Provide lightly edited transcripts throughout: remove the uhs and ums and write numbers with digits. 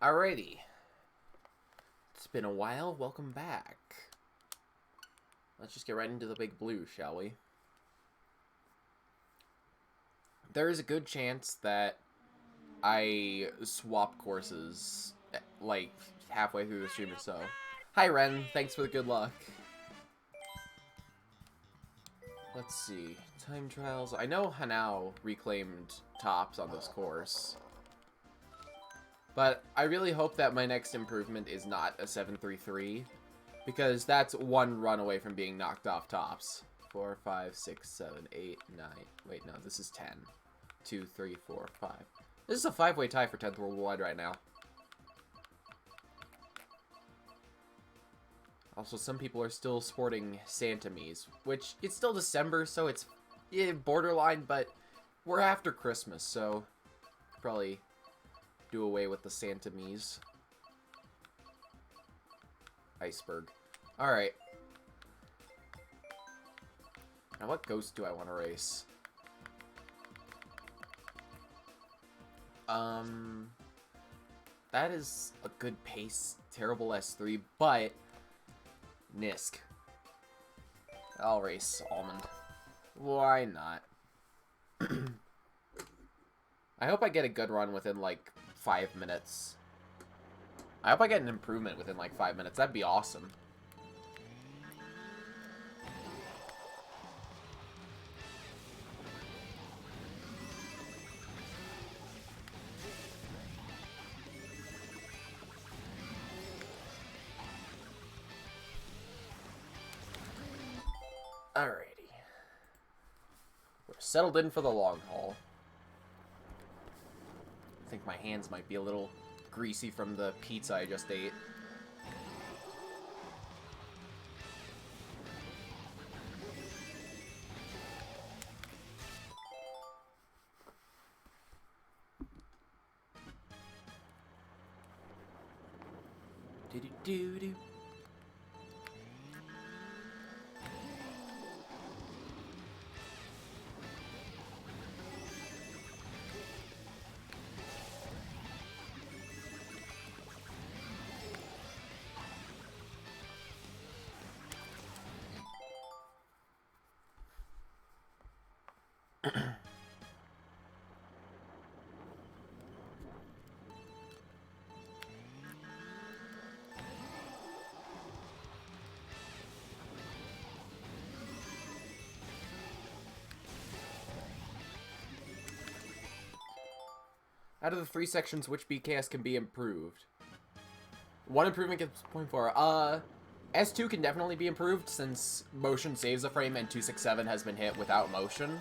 Alrighty. It's been a while. Welcome back. Let's just get right into the big blue, shall we? There is a good chance that I swap courses, like, halfway through the stream or so. Hi, Ren. Thanks for the good luck. Let's see. Time trials. I know Hanao reclaimed tops on this course. But I really hope that my next improvement is not a 733, because that's one run away from being knocked off tops. 4, 5, 6, 7, 8, 9. Wait, no, this is 10. 2, 3, 4, 5. This is a 5-way tie for 10th worldwide right now. Also, some people are still sporting Santamies, which it's still December, so it's borderline, but we're after Christmas, so probably do away with the Santamies. Iceberg. Alright. Now what ghost do I want to race? That is a good pace, terrible S3, but Nisk. I'll race Almond. Why not? I hope I get a good run within, like, 5 minutes. I hope I get an improvement within, like, 5 minutes. That'd be awesome. Alrighty. We're settled in for the long haul. I think my hands might be a little greasy from the pizza I just ate. Do-do-do-do. Out of the 3 sections, which BKS can be improved? One improvement gets 0.4. S2 can definitely be improved since motion saves a frame and 267 has been hit without motion.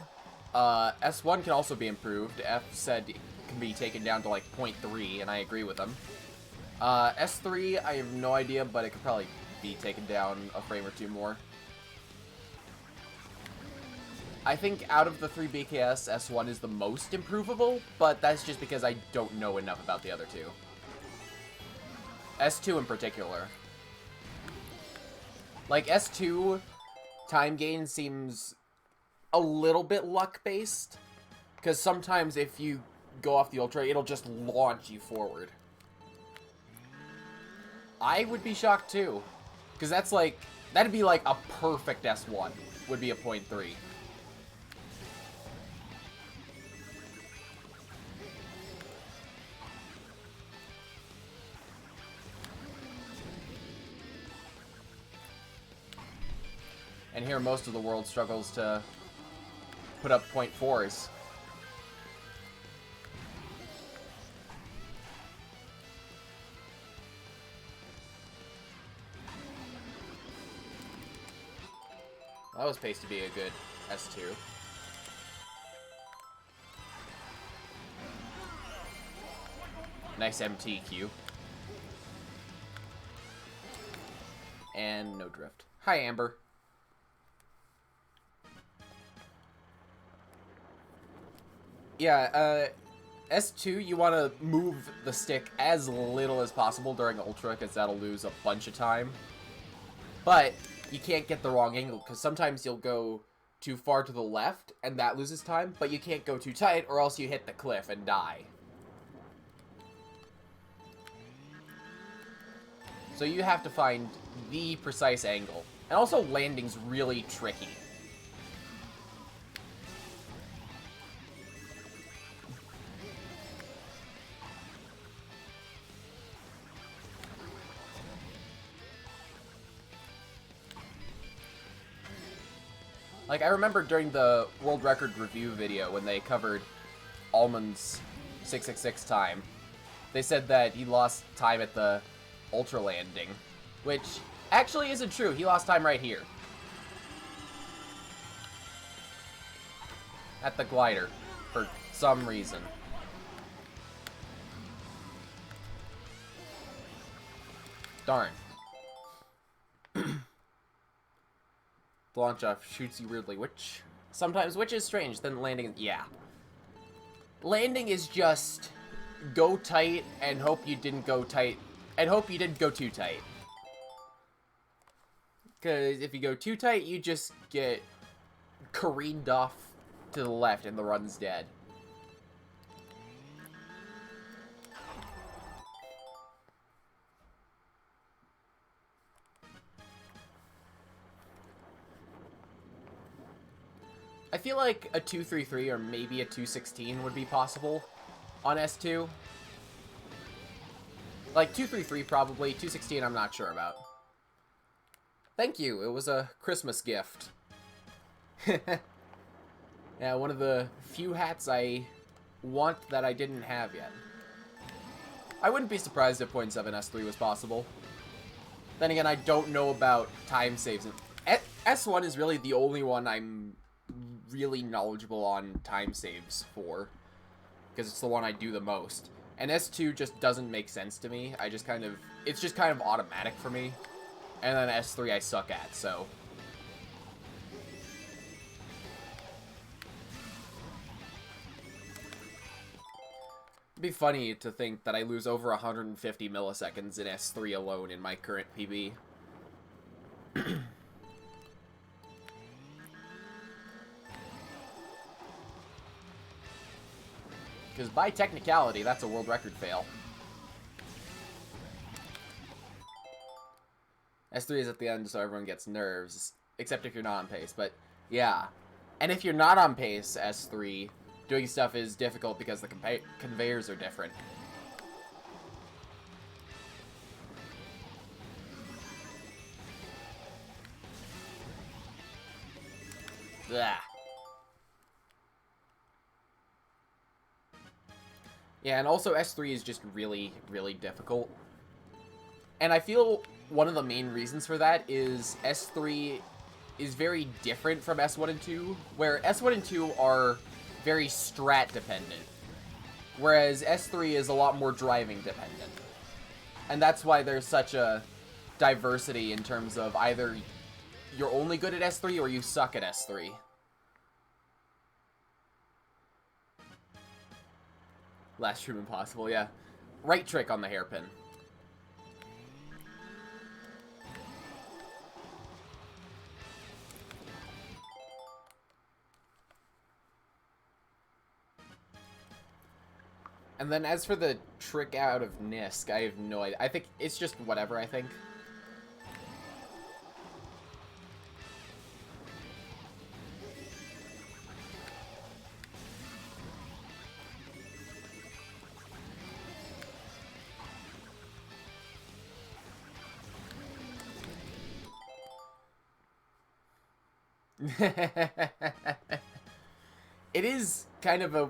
S1 can also be improved. F said it can be taken down to like 0.3, and I agree with him. S3, I have no idea, but it could probably be taken down a frame or 2 more. I think out of the 3 BKS, S1 is the most improvable, but that's just because I don't know enough about the other 2. S2 in particular. Like, S2 time gain seems a little bit luck-based, because sometimes if you go off the Ultra, it'll just launch you forward. I would be shocked too, because that's like, that'd be like a perfect S1, would be a 0.3. And here, most of the world struggles to put up 0.4s. That was paced to be a good S2. Nice MTQ. And no drift. Hi, Amber. Yeah, S2, you want to move the stick as little as possible during Ultra, because that'll lose a bunch of time. But you can't get the wrong angle, because sometimes you'll go too far to the left, and that loses time, but you can't go too tight, or else you hit the cliff and die. So you have to find the precise angle. And also landing's really tricky. Like, I remember during the world record review video when they covered Almond's 666 time, they said that he lost time at the ultra landing, which actually isn't true. He lost time right here. At the glider, for some reason. Darn. The launch off shoots you weirdly, which is strange. Then landing, yeah. Landing is just go tight and hope you didn't go tight, and hope you didn't go too tight. Because if you go too tight, you just get careened off to the left and the run's dead. I feel like a 233 or maybe a 216 would be possible on S2. Like 233 probably, 216 I'm not sure about. Thank you, it was a Christmas gift. Yeah, one of the few hats I want that I didn't have yet. I wouldn't be surprised if .7 S3 was possible. Then again, I don't know about time saves. S1 is really the only one I'm really knowledgeable on time saves for, because it's the one I do the most. And S2 just doesn't make sense to me. It's just kind of automatic for me. And then S3 I suck at, so. It'd be funny to think that I lose over 150 milliseconds in S3 alone in my current PB. Because by technicality, that's a world record fail. S3 is at the end, so everyone gets nerves, except if you're not on pace, but yeah. And if you're not on pace, S3, doing stuff is difficult because the conveyors are different. Ugh. Yeah, and also S3 is just really, really difficult. And I feel one of the main reasons for that is S3 is very different from S1 and 2, where S1 and 2 are very strat dependent, whereas S3 is a lot more driving dependent. And that's why there's such a diversity in terms of either you're only good at S3 or you suck at S3. Last room impossible, yeah. Right trick on the hairpin. And then as for the trick out of Nisk, I have no idea. I think it's just whatever, I think. It is kind of a...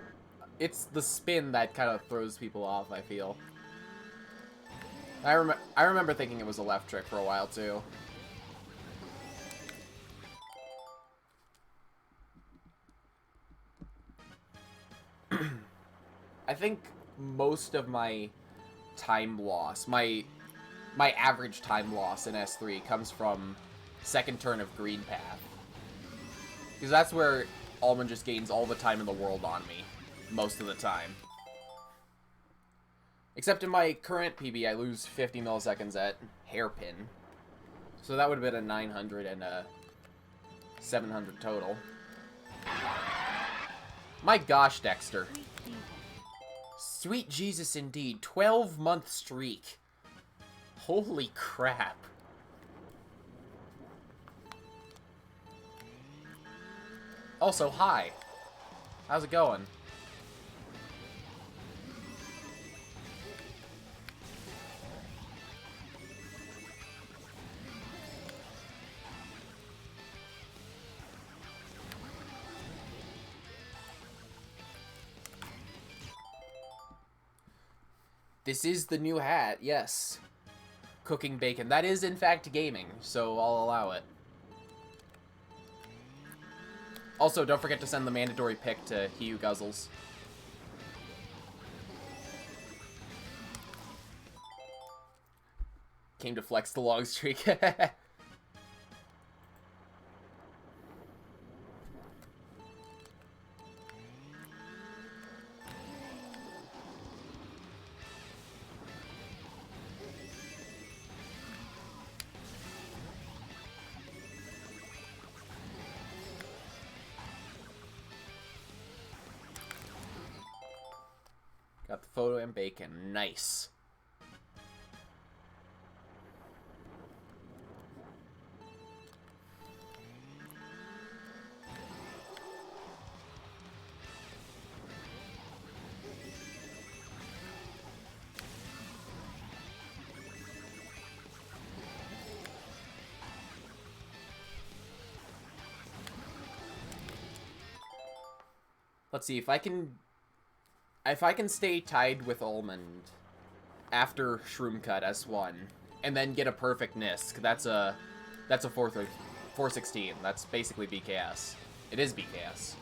It's the spin that kind of throws people off, I feel. I remember thinking it was a left trick for a while, too. I think most of my time loss, my average time loss in S3 comes from second turn of green path. Because that's where Almond just gains all the time in the world on me. Most of the time. Except in my current PB, I lose 50 milliseconds at hairpin. So that would have been a 900 and a 700 total. My gosh, Dexter. Sweet Jesus indeed. 12-month streak. Holy crap. Also, hi. How's it going? This is the new hat, yes. Cooking bacon. That is, in fact, gaming, so I'll allow it. Also, don't forget to send the mandatory pic to He Who Guzzles. Came to flex the long streak. Got the photo and bacon. Nice. Let's see if I can stay tied with Almond after Shroom Cut S1 and then get a perfect Nisk. That's a 416. That's basically BKS. It is BKS.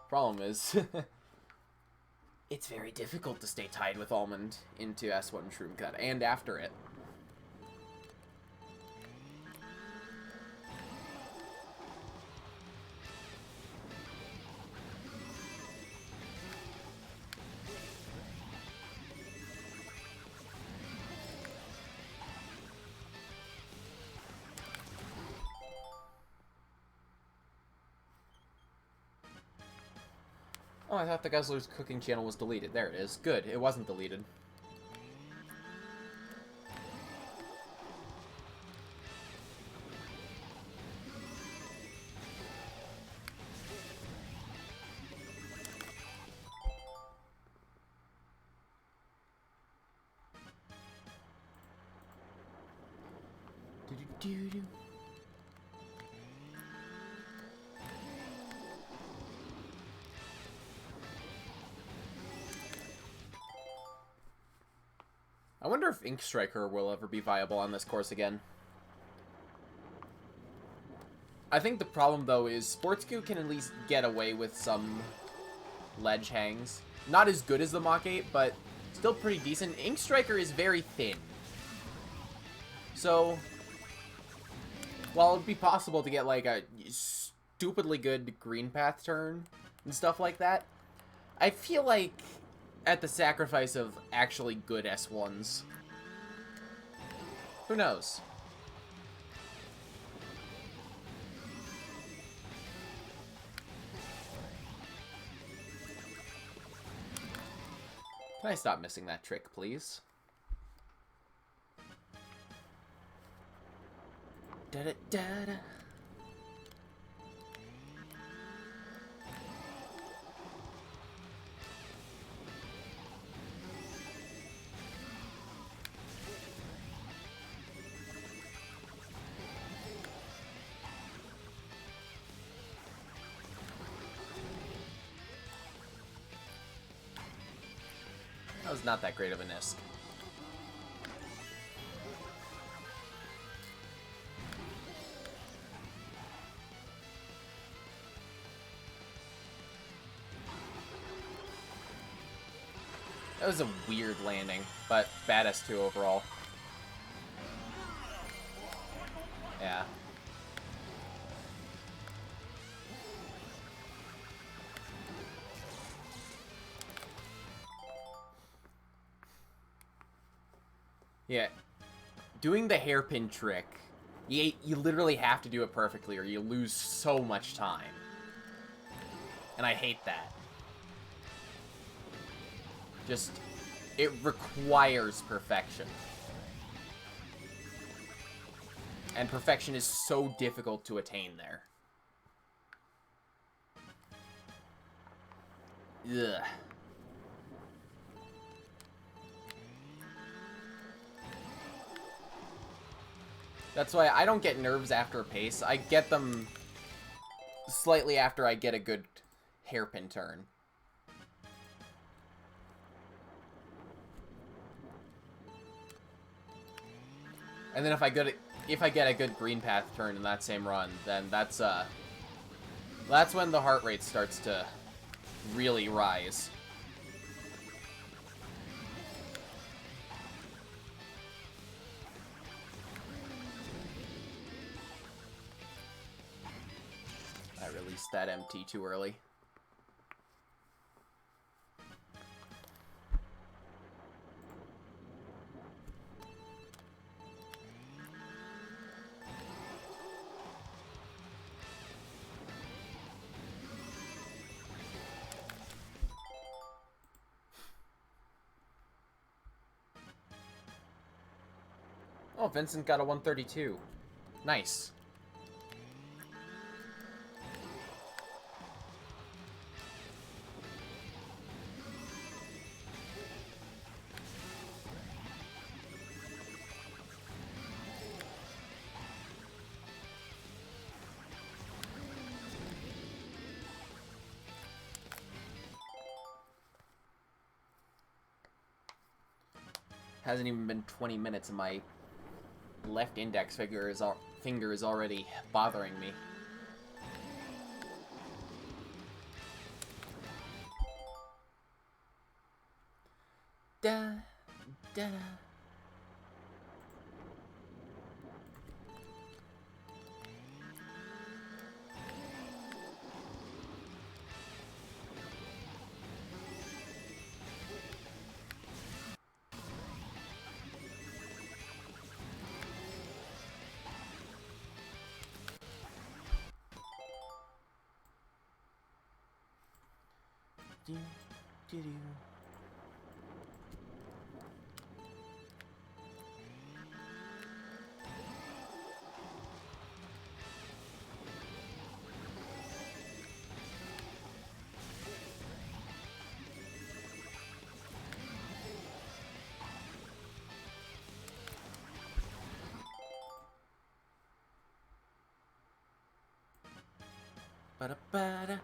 Problem is it's very difficult to stay tied with Almond into S1 Shroom Cut and after it. Oh, I thought the Guzzler's cooking channel was deleted. There it is. Good, it wasn't deleted. Do-do-do-do. I wonder if Ink Striker will ever be viable on this course again. I think the problem, though, is Sportscoo can at least get away with some ledge hangs. Not as good as the Mach 8, but still pretty decent. Ink Striker is very thin. So, while it'd be possible to get, like, a stupidly good green path turn and stuff like that, I feel like at the sacrifice of actually good S1s. Who knows? Can I stop missing that trick, please? Da-da-da-da. That was not that great of a Nisk. That was a weird landing, but bad S2 overall. Yeah. Yeah. Doing the hairpin trick, you literally have to do it perfectly or you lose so much time. And I hate that. Just It requires perfection. And perfection is so difficult to attain there. Ugh. That's why I don't get nerves after a pace. I get them slightly after I get a good hairpin turn. And then if I get a good green path turn in that same run, then that's when the heart rate starts to really rise. I released that MT too early. Oh, Vincent got a 132. Nice. Hasn't even been 20 minutes and my left index finger is already bothering me. Da, da. Do, do, do. Ba-da-ba-da.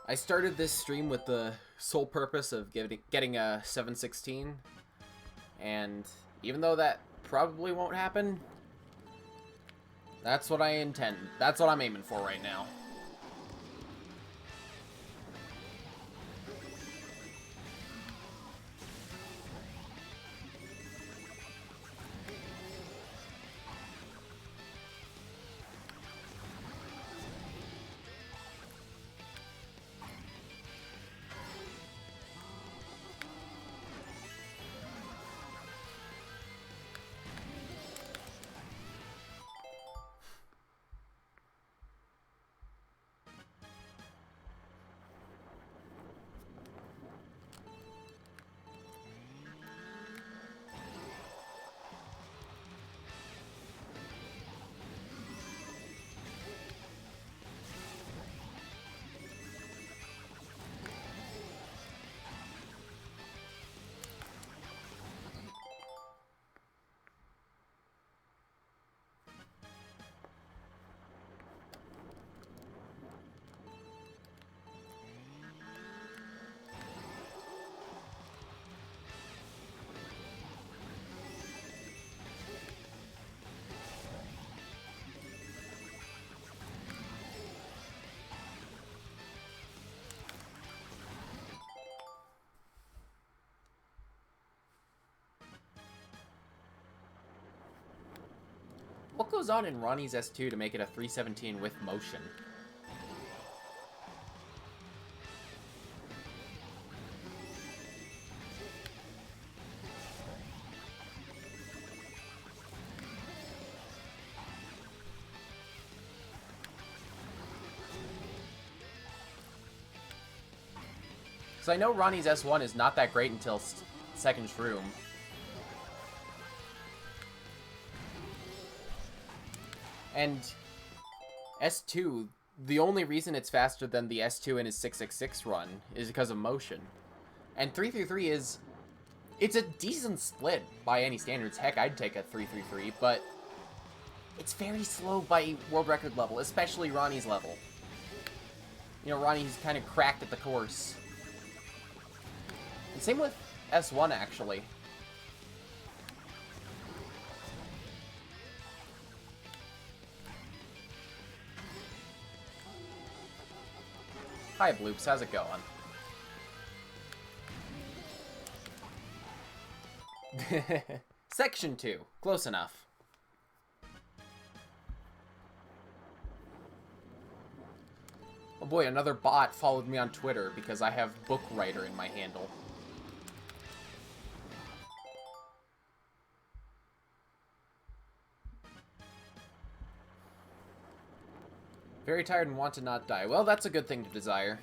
I started this stream with the sole purpose of getting a 716, and even though that probably won't happen, that's what I intend. That's what I'm aiming for right now. What goes on in Ronnie's S2 to make it a 317 with motion? So I know Ronnie's S1 is not that great until second shroom. And S2, the only reason it's faster than the S2 in his 666 run is because of motion. And 333 is... It's a decent split by any standards. Heck, I'd take a 333, but it's very slow by world record level, especially Ronnie's level. You know, Ronnie's kind of cracked at the course. And same with S1, actually. Hi, Bloops. How's it going? Section 2. Close enough. Oh boy, another bot followed me on Twitter because I have book writer in my handle. Very tired and want to not die. Well, that's a good thing to desire.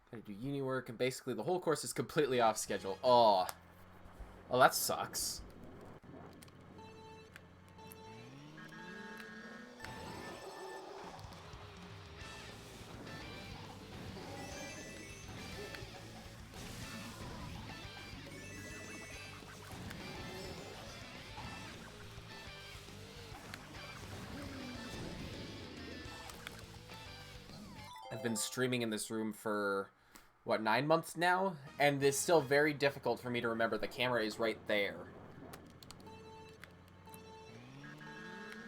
Gotta do uni work, and basically the whole course is completely off schedule. Oh. Oh, that sucks. I've been streaming in this room for, what, 9 months now? And it's still very difficult for me to remember the camera is right there.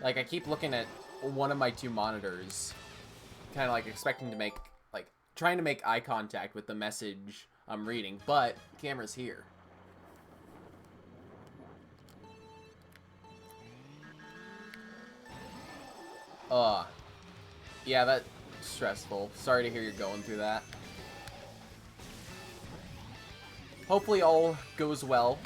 Like, I keep looking at one of my two monitors, kind of like expecting to make, like, trying to make eye contact with the message I'm reading, but the camera's here. Yeah, that's stressful. Sorry to hear you're going through that. Hopefully all goes well.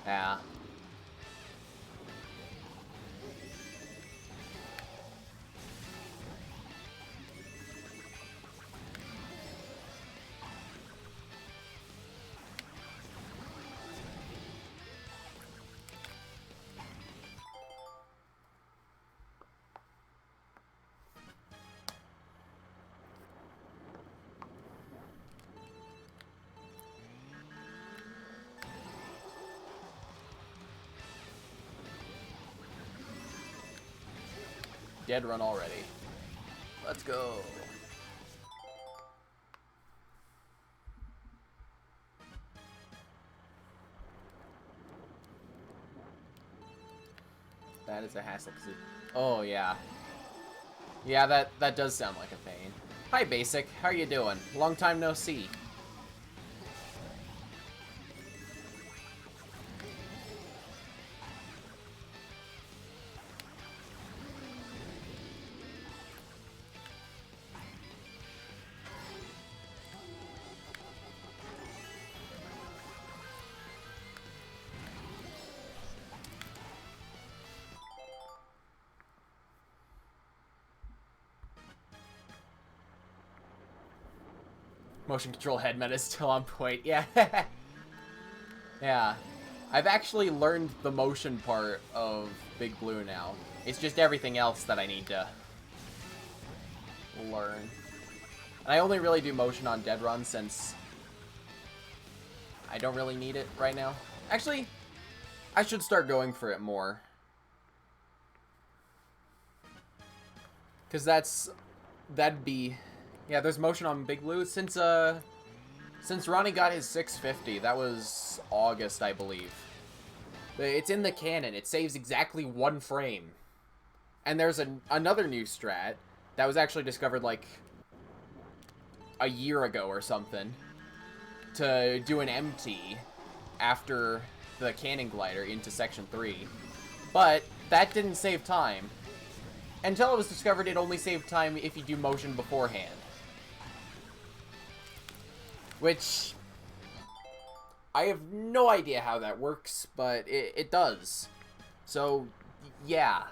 Yeah. Dead run already. Let's go. That is a hassle. Oh, yeah. Yeah, that does sound like a pain. Hi, Basic. How are you doing? Long time no see. Motion control head meta is still on point. Yeah. Yeah. I've actually learned the motion part of Big Blue now. It's just everything else that I need to learn. And I only really do motion on dead run since I don't really need it right now. Actually, I should start going for it more. Because that'd be... Yeah, there's motion on Big Blue. Since Ronnie got his 650, that was August, I believe. It's in the canon. It saves exactly 1 frame. And there's another new strat that was actually discovered, like, a year ago or something, to do an empty after the cannon glider into Section 3. But that didn't save time. Until it was discovered it only saved time if you do motion beforehand. Which, I have no idea how that works, but it does. So, yeah.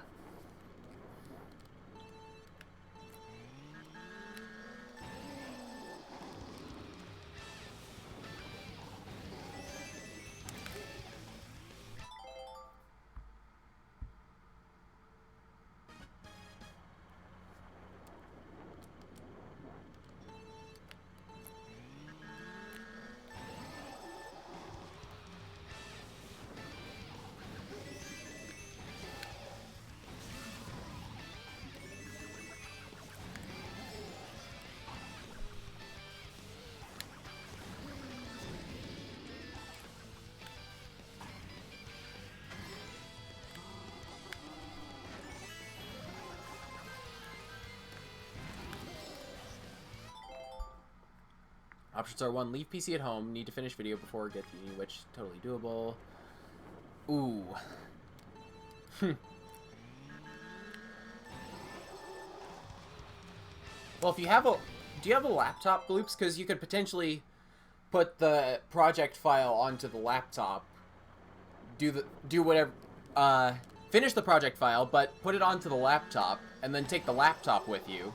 Options are 1, leave PC at home, need to finish video before get to uni, which totally doable. Ooh. Well, if you have a... Do you have a laptop, Bloops? Because you could potentially put the project file onto the laptop. Do whatever... finish the project file, but put it onto the laptop, and then take the laptop with you.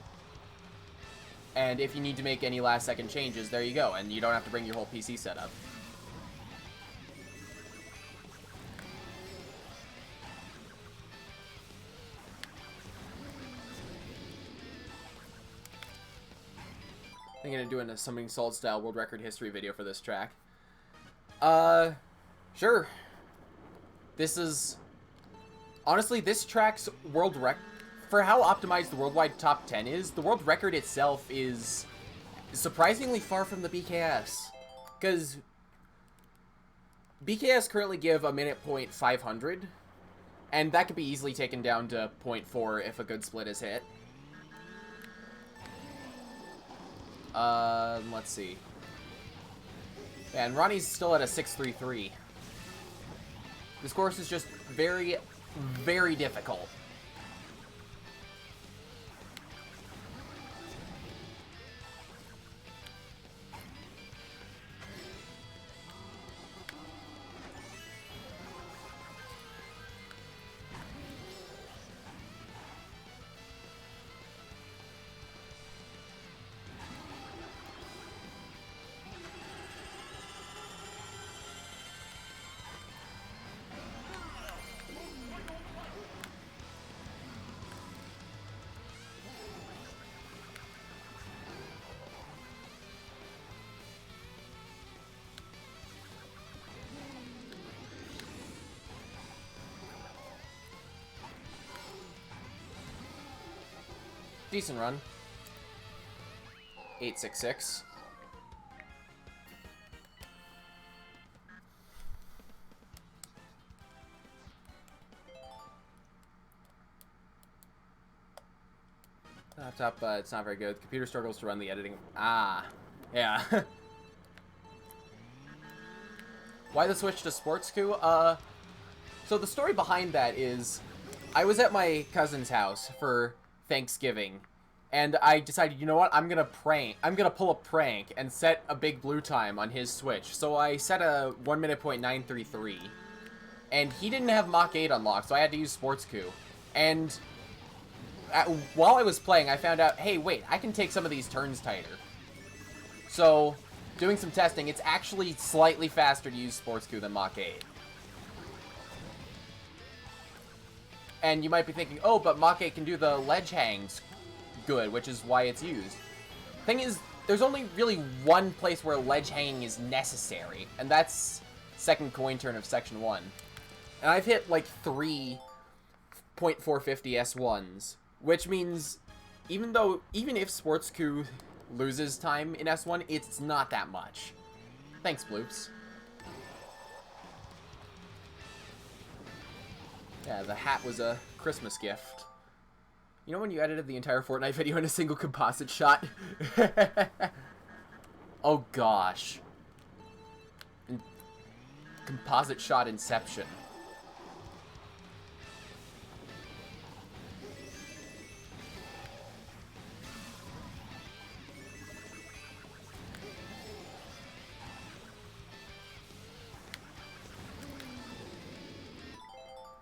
And if you need to make any last-second changes, there you go, and you don't have to bring your whole PC setup. I'm gonna do a Summoning Salt style world record history video for this track. Sure. This is... Honestly, this track's world record... For how optimized the worldwide top 10 is, the world record itself is surprisingly far from the BKS. Because BKS currently give a minute point 500, and that could be easily taken down to 0.4 if a good split is hit. Let's see. Yeah, and Ronnie's still at a 633. This course is just very, very difficult. Decent run. 866. Laptop, it's not very good. The computer struggles to run the editing. Ah, yeah. Why the switch to sports coup? So the story behind that is, I was at my cousin's house for Thanksgiving, and I decided, you know what, I'm gonna pull a prank and set a Big Blue time on his Switch. So I set a 1 minute point 933, and he didn't have Mach 8 unlocked, so I had to use Sports Coup. And while I was playing, I found out, hey, wait, I can take some of these turns tighter. So, doing some testing, it's actually slightly faster to use SportsQ than Mach 8. And you might be thinking, oh, but Mach 8 can do the ledge hangs good, which is why it's used. Thing is, there's only really one place where ledge hanging is necessary, and that's second coin turn of Section 1. And I've hit like 3 .450 S1s, which means even if SportsQ loses time in S1, it's not that much. Thanks, Bloops. Yeah, the hat was a Christmas gift. You know when you edited the entire Fortnite video in a single composite shot? Oh gosh. Composite shot inception.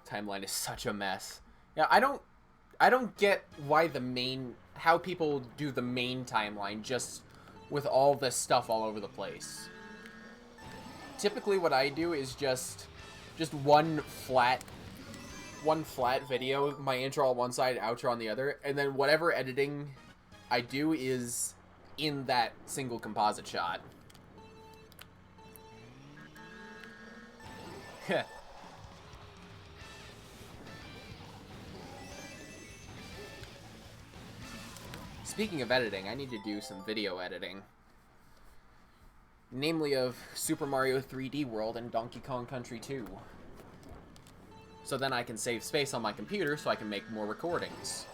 Timeline is such a mess. Yeah, I don't get why how people do the main timeline just with all this stuff all over the place. Typically what I do is just one flat video, my intro on one side, outro on the other, and then whatever editing I do is in that single composite shot. Speaking of editing, I need to do some video editing. Namely of Super Mario 3D World and Donkey Kong Country 2. So then I can save space on my computer so I can make more recordings.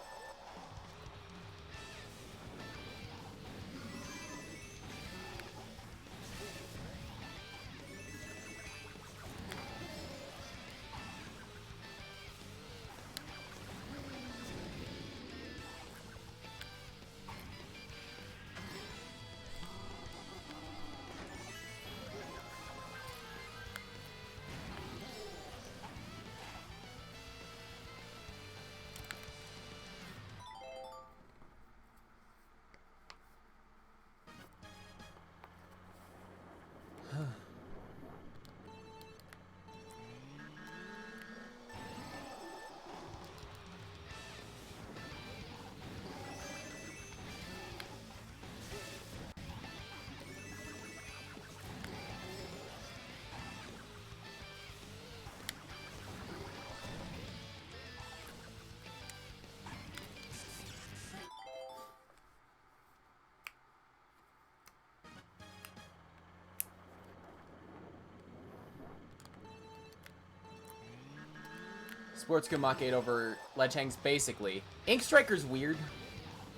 SportsQ Mach 8 over ledge hangs, basically. Ink Striker's weird,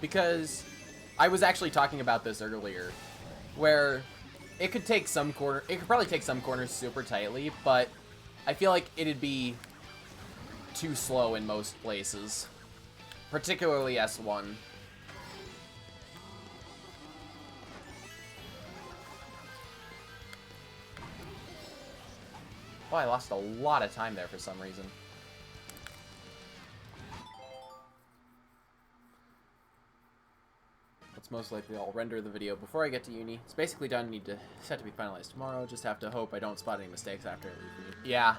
because I was actually talking about this earlier, where it could probably take some corners super tightly, but I feel like it'd be too slow in most places, particularly S1. Oh, I lost a lot of time there for some reason. Most likely I'll render the video before I get to uni. It's basically done, need to set to be finalized tomorrow. Just have to hope I don't spot any mistakes after I leave uni. Yeah.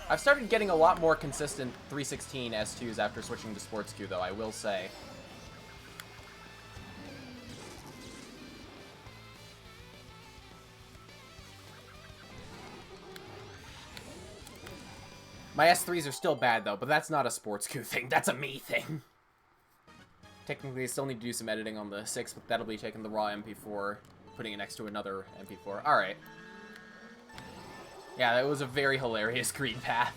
I've started getting a lot more consistent 316 S2s after switching to SportsQ, though, I will say. My S3s are still bad, though, but that's not a SportsQ thing. That's a me thing. Technically, I still need to do some editing on the 6, but that'll be taking the raw MP4, putting it next to another MP4. Alright. Yeah, that was a very hilarious green path.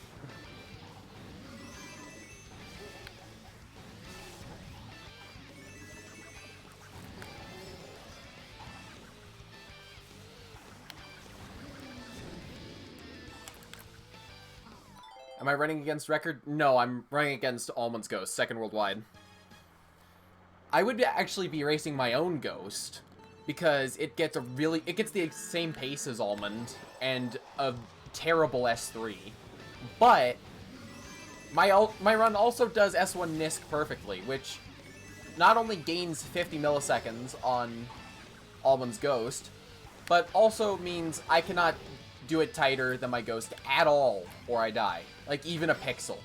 Am I running against record? No, I'm running against Almond's Ghost, second worldwide. I would actually be racing my own Ghost, because it gets the same pace as Almond, and a terrible S3. But my run also does S1 Nisk perfectly, which not only gains 50 milliseconds on Almond's Ghost, but also means I cannot do it tighter than my Ghost at all, or I die. Like, even a pixel.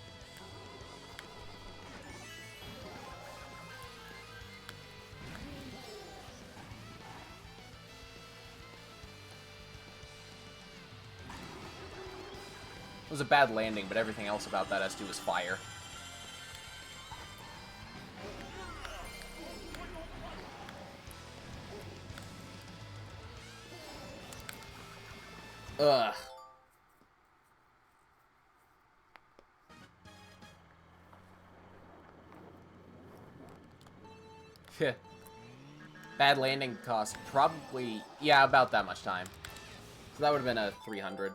It was a bad landing, but everything else about that S2 was fire. Ugh. Bad landing cost, probably, yeah, about that much time. So that would have been a 300.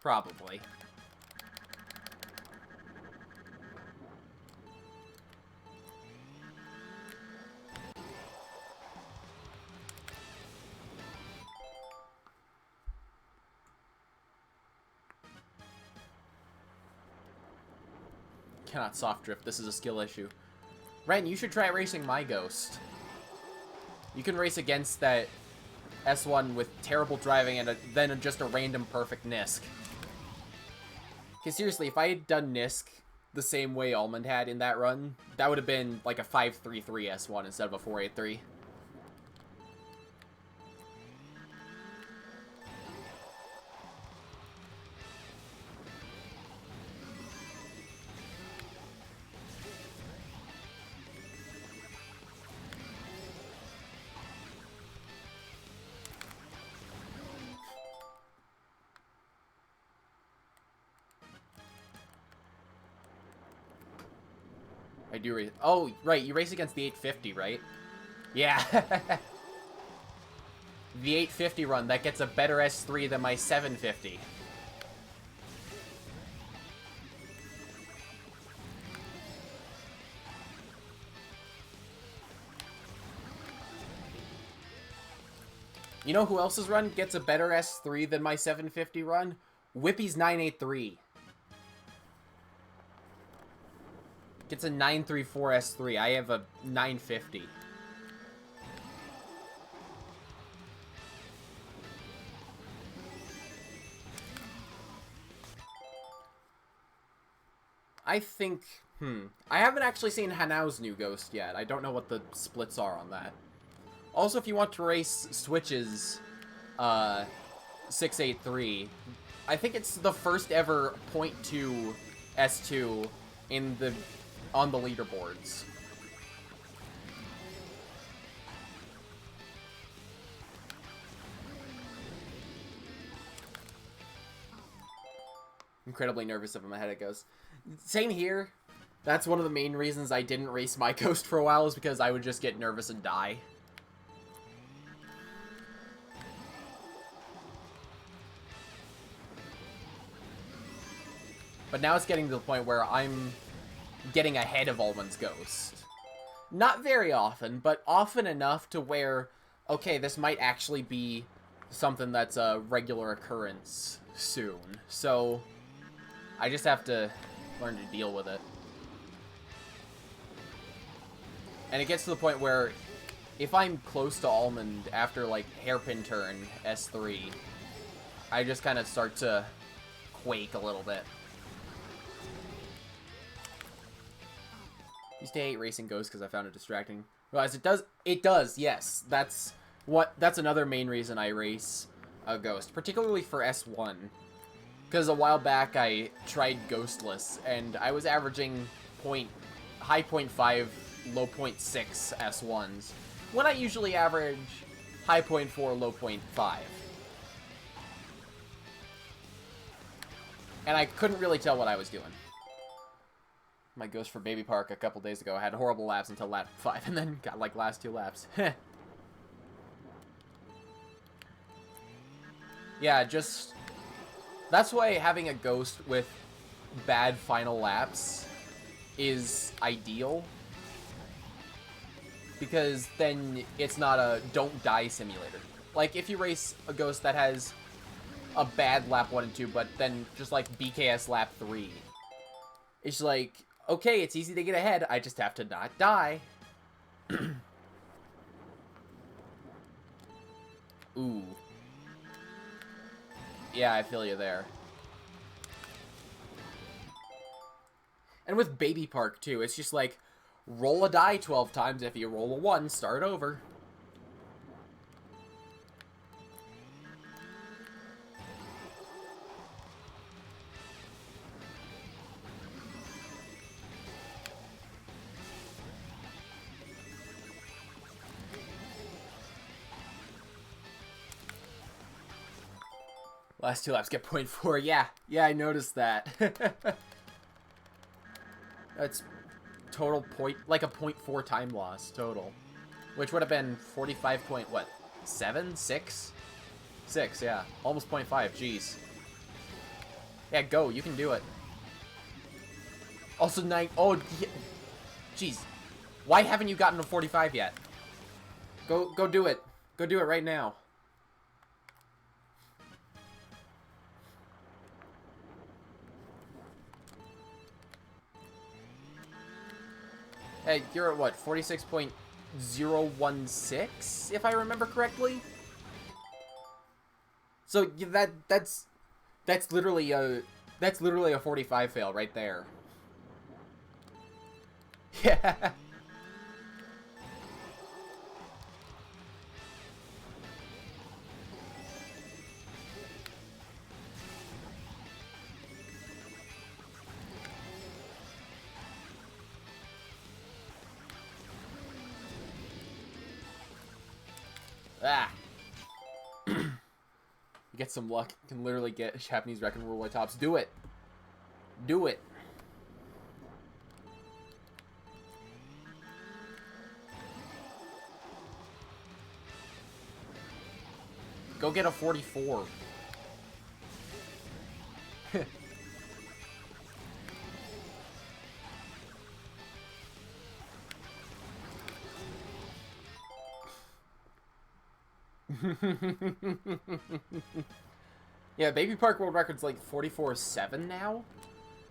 Probably. Cannot soft drift, this is a skill issue. Ren, you should try racing my Ghost. You can race against that S1 with terrible driving and then just a random perfect Nisk. Okay, seriously, if I had done Nisk the same way Almond had in that run, that would have been like a 5.33 S1 instead of a 4.83. I do race. Oh, right. You race against the 850, right? Yeah. The 850 run, that gets a better S3 than my 750. You know who else's run gets a better S3 than my 750 run? Whippy's 983. Gets a 934 S3. I have a 950. I think, I haven't actually seen Hanao's new Ghost yet. I don't know what the splits are on that. Also, if you want to race Switch's 683, I think it's the first ever .2 S2 on the leaderboards. Incredibly nervous of him ahead it goes. Same here. That's one of the main reasons I didn't race my Ghost for a while, is because I would just get nervous and die. But now it's getting to the point where I'm getting ahead of Almond's Ghost. Not very often, but often enough to where, okay, this might actually be something that's a regular occurrence soon. So, I just have to learn to deal with it. And it gets to the point where, if I'm close to Almond after, like, hairpin turn S3, I just kind of start to quake a little bit. Used to hate racing Ghost because I found it distracting. Realize it does, yes. That's another main reason I race a Ghost, particularly for S1. Because a while back I tried Ghostless, and I was averaging high 0.5, low 0.6 S1s, when I usually average high 0.4, low 0.5. And I couldn't really tell what I was doing. My Ghost for Baby Park a couple days ago had horrible laps until lap 5, and then got, like, last 2 laps. Yeah, just That's why having a ghost with bad final laps is ideal. Because then it's not a don't die simulator. Like, if you race a ghost that has a bad lap 1 and 2, but then just like BKS lap 3, it's like, okay, it's easy to get ahead, I just have to not die. Ooh. Yeah, I feel you there. And with Baby Park, too, it's just like, roll a die 12 times. If you roll a 1, start over. Last 2 laps get 0.4. Yeah, I noticed that. That's total point, like a 0.4 time loss total, which would have been 45 point, what, 7, 6, 6, yeah, almost 0.5. Jeez. Yeah, go, you can do it. Also 9. Oh, jeez. Why haven't you gotten to 45 yet? Go do it. Go do it right now. Hey, you're at what, 46.016, if I remember correctly? So that's literally a 45 fail right there. Yeah. Ah. You get some luck, can literally get Japanese record worldwide tops. Do it. Do it. Go get a 44. Yeah, Baby Park World Record's like 44.7 now,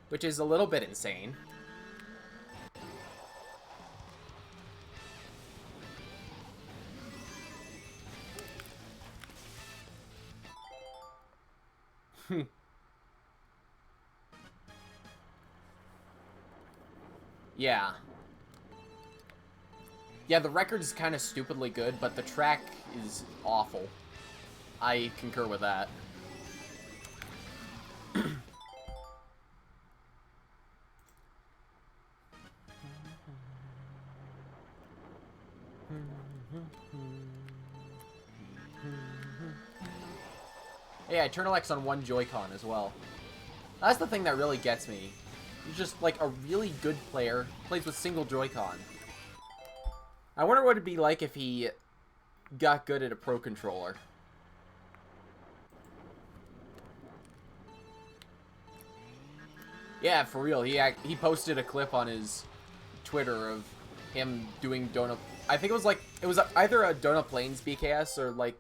which is a little bit insane. Yeah. Yeah, the record is kind of stupidly good, but the track is awful. I concur with that. Yeah, Eternal X on 1 Joy-Con as well. That's the thing that really gets me. He's just like a really good player, plays with single Joy-Con. I wonder what it'd be like if he got good at a Pro Controller. Yeah, for real. He posted a clip on his Twitter of him doing Donut. I think it was either a Donut Plains BKS or like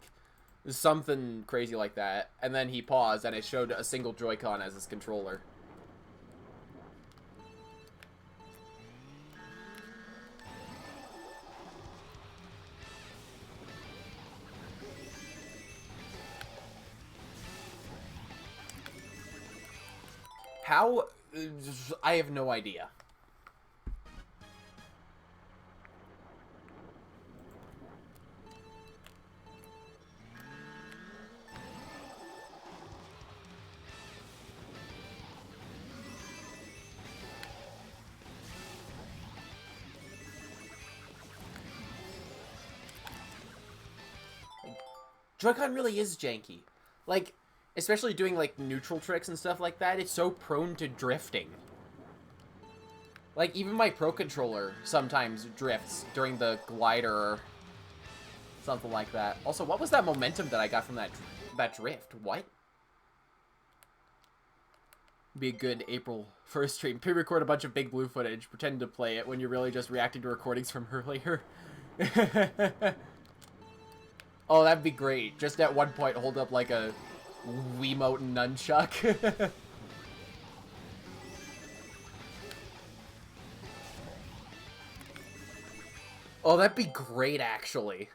something crazy like that. And then he paused and it showed a single Joy-Con as his controller. How? I have no idea. Joy-Con really is janky. Like, especially doing, like, neutral tricks and stuff like that, it's so prone to drifting. Like, even my Pro Controller sometimes drifts during the glider or something like that. Also, what was that momentum that I got from that drift? What? Be a good April 1st stream. Pre-record a bunch of Big Blue footage, pretend to play it when you're really just reacting to recordings from earlier. Oh, that'd be great. Just at one point, hold up like a Wiimote nunchuck. Oh, that'd be great, actually.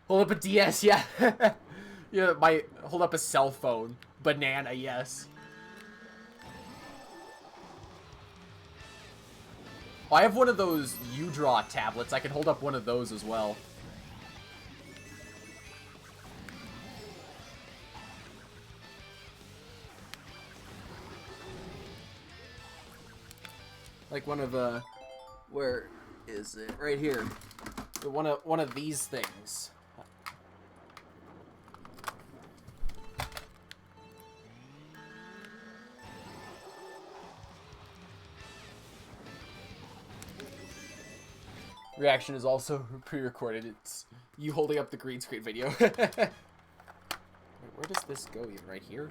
Hold up a DS, yeah. Yeah, hold up a cell phone. Banana, yes. Oh, I have one of those U-Draw tablets. I can hold up one of those as well. Like one of where is it? Right here. One of these things. Reaction is also pre-recorded. It's you holding up the green screen video. Wait, where does this go even? Right here?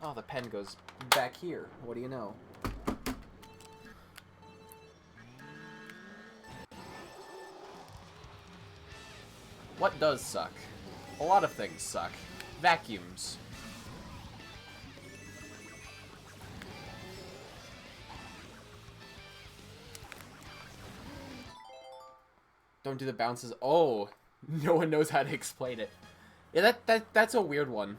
Oh, the pen goes back here. What do you know? What does suck? A lot of things suck. Vacuums. Don't do the bounces. Oh, no one knows how to explain it. Yeah, that's a weird one.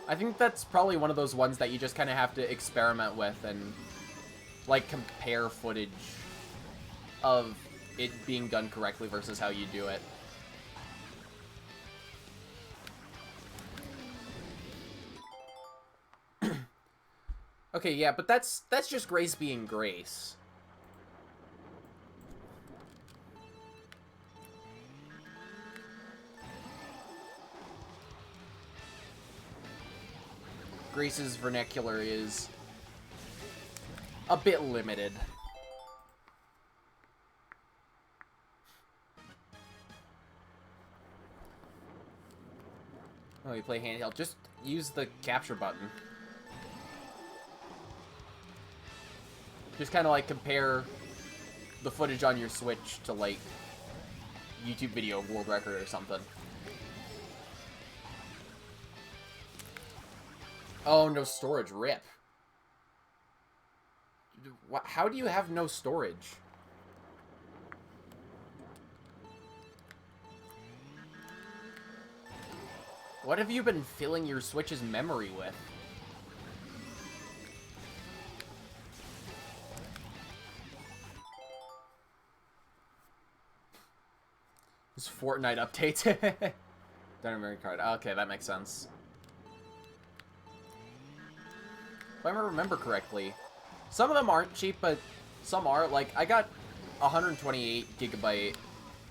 I think that's probably one of those ones that you just kind of have to experiment with and, like, compare footage of it being done correctly versus how you do it. Okay, yeah, but that's just Grace being Grace. Grace's vernacular is a bit limited. Oh, you play handheld. Just use the capture button. Just kind of like compare the footage on your Switch to like YouTube video world record or something. Oh, no storage. RIP. How do you have no storage? What have you been filling your Switch's memory with? This Fortnite update. Dynamic card. Okay, that makes sense. If I remember correctly, some of them aren't cheap, but some are. Like, I got a 128 gigabyte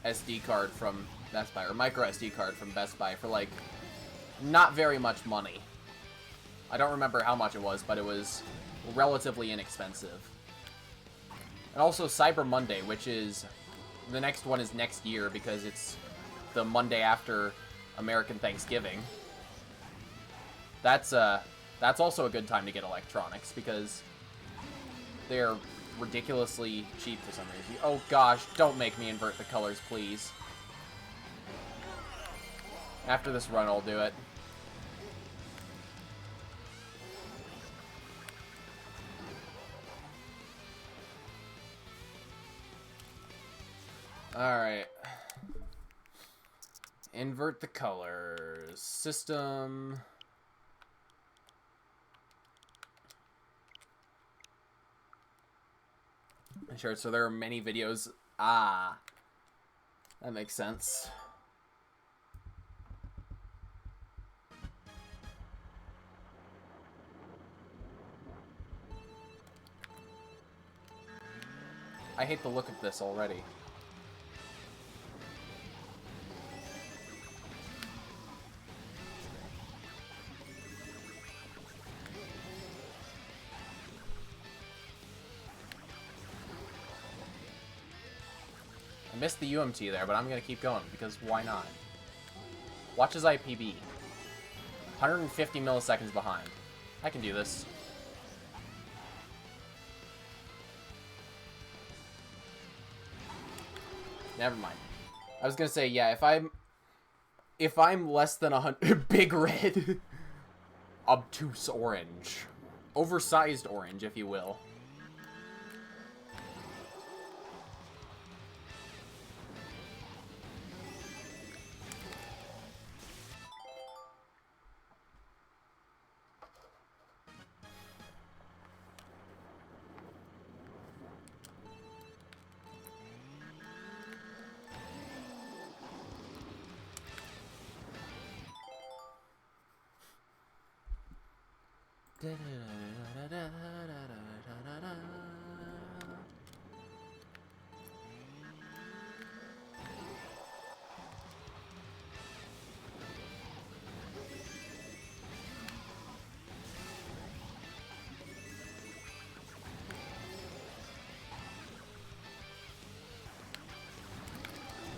SD card from Best Buy, or micro SD card from Best Buy for, like, not very much money. I don't remember how much it was, but it was relatively inexpensive. And also Cyber Monday, which is... The next one is next year because it's the Monday after American Thanksgiving. That's also a good time to get electronics because they're ridiculously cheap for some reason. Oh gosh, don't make me invert the colors, please. After this run, I'll do it. Alright. Invert the colors. System. Sure, so there are many videos. Ah. That makes sense. I hate the look of this already. I missed the UMT there, but I'm gonna keep going, because why not? Watch his IPB. 150 milliseconds behind. I can do this. Never mind. I was gonna say, yeah, if I'm less than 100, big red, obtuse orange, oversized orange, if you will.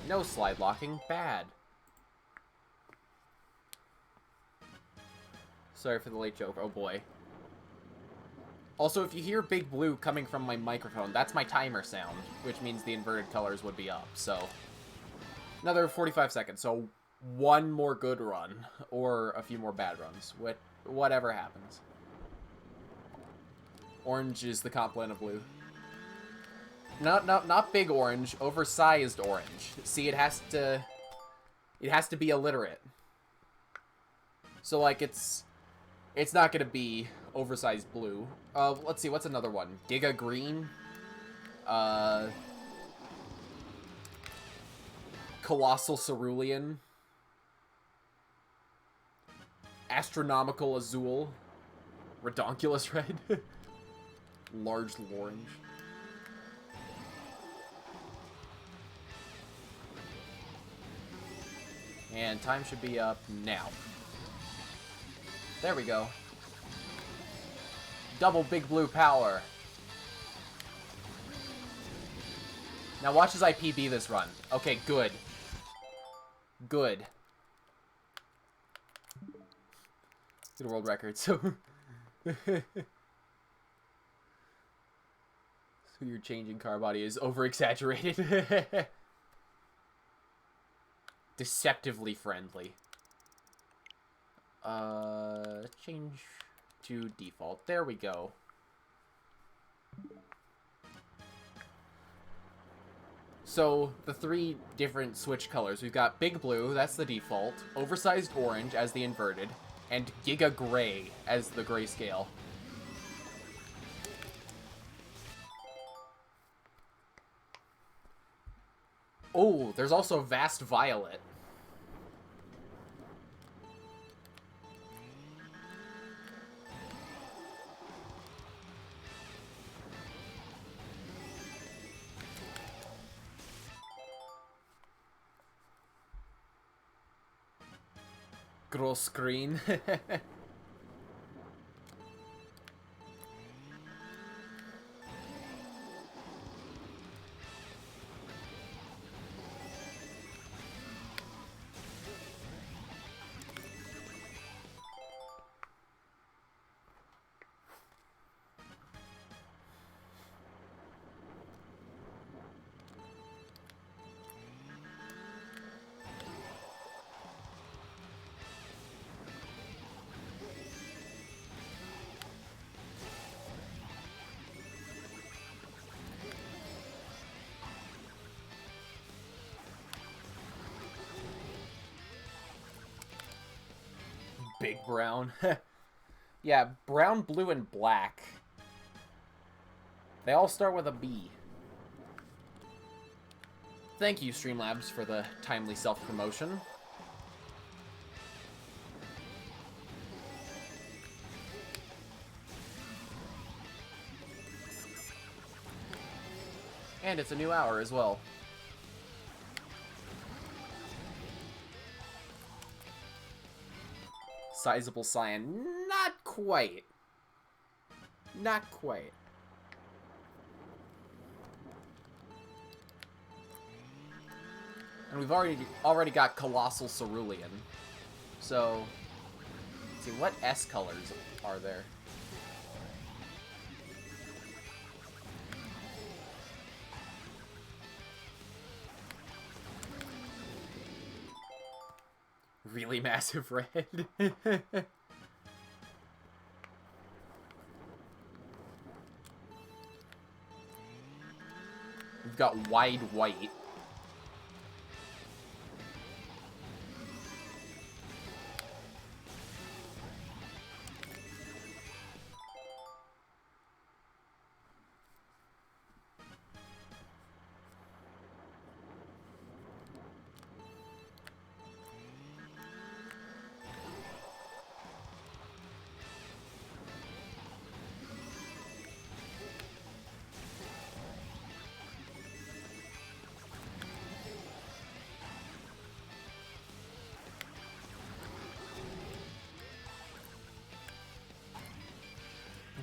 No slide locking, bad. Sorry for the late joke, oh boy. Also, if you hear Big Blue coming from my microphone, that's my timer sound, which means the inverted colors would be up, so... Another 45 seconds, so one more good run, or a few more bad runs, whatever happens. Orange is the complement of blue. Not big orange, oversized orange. See, it has to be illiterate. So, like, it's not gonna be oversized blue. Let's see, what's another one? Giga green? Colossal cerulean? Astronomical azul? Redonkulous red? Large orange? And time should be up now. There we go. Double Big Blue power. Now watch as I PB this run. Okay, good. Good. Get a world record, so... So your changing car body is over-exaggerated. Deceptively friendly. Change to default. There we go. So, the three different switch colors. We've got Big Blue, that's the default, Oversized Orange as the inverted, and Giga Gray as the grayscale. Oh, there's also Vast Violet. Gross screen. Big brown. Yeah, brown, blue, and black. They all start with a B. Thank you, Streamlabs, for the timely self-promotion. And it's a new hour as well. Sizable cyan. Not quite. Not quite. And we've already got Colossal Cerulean. So, let's see, what S colors are there? Really massive red. We've got wide white.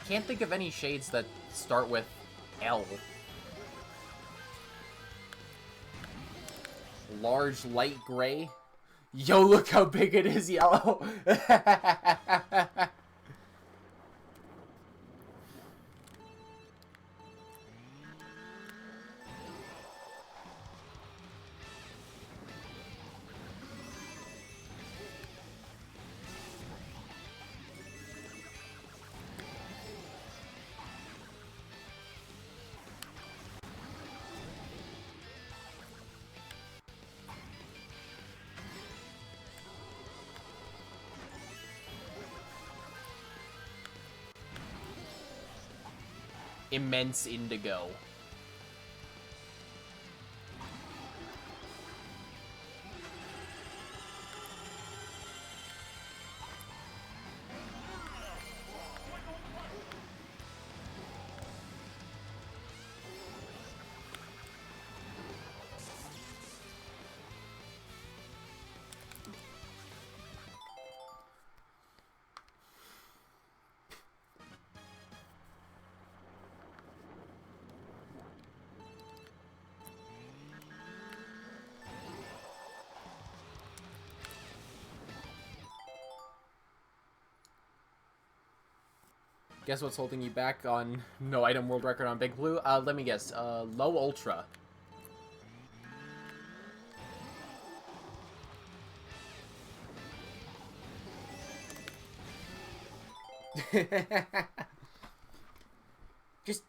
Can't think of any shades that start with L. Large light gray. Yo, look how big it is yellow. Immense indigo. Guess what's holding you back on no item world record on Big Blue? Let me guess. Low Ultra. Just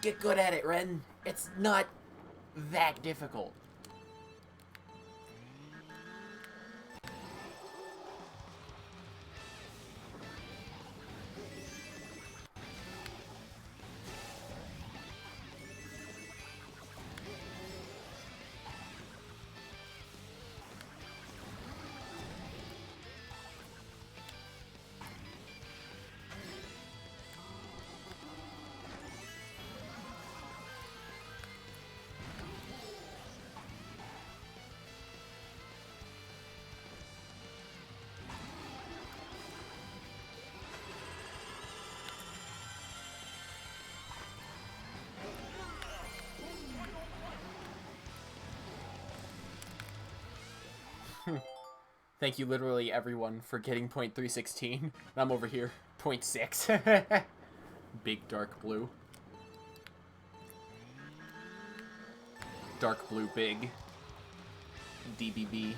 get good at it, Ren. It's not that difficult. Thank you, literally everyone, for getting .316. I'm over here, .6. Big dark blue. Dark blue big. DBB.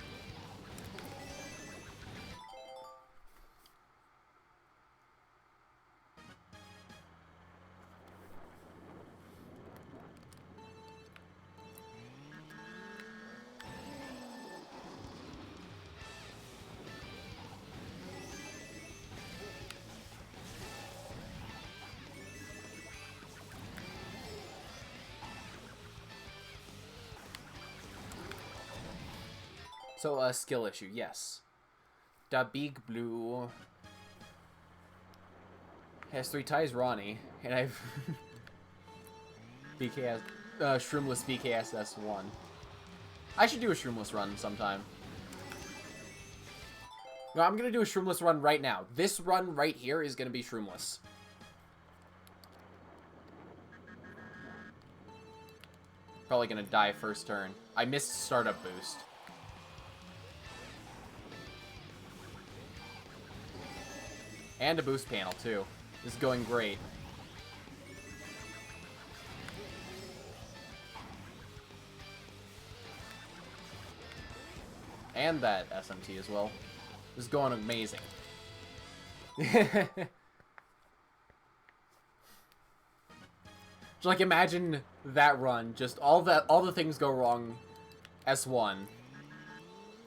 So, skill issue, yes. Da Big Blue has 3 ties Ronnie, and I've BKS, Shroomless BKSS1. I should do a Shroomless run sometime. No, I'm gonna do a Shroomless run right now. This run right here is gonna be Shroomless. Probably gonna die first turn. I missed startup boost. And a boost panel, too. This is going great. And that SMT as well. This is going amazing. Like, imagine that run. Just all the things go wrong. S1.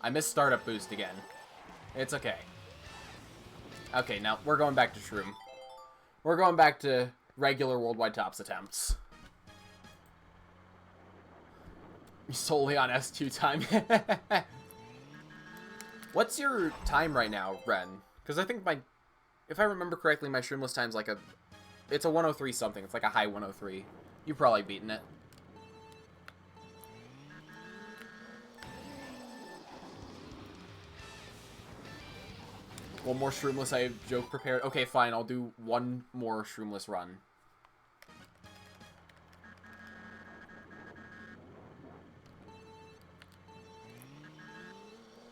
I missed startup boost again. It's okay. Okay, now we're going back to Shroom. We're going back to regular worldwide tops attempts. Solely on S2 time. What's your time right now, Ren? Because I think if I remember correctly, my Shroomless time's like it's a 103 something. It's like a high 103. You've probably beaten it. One more Shroomless, I have joke prepared. Okay, fine, I'll do one more Shroomless run.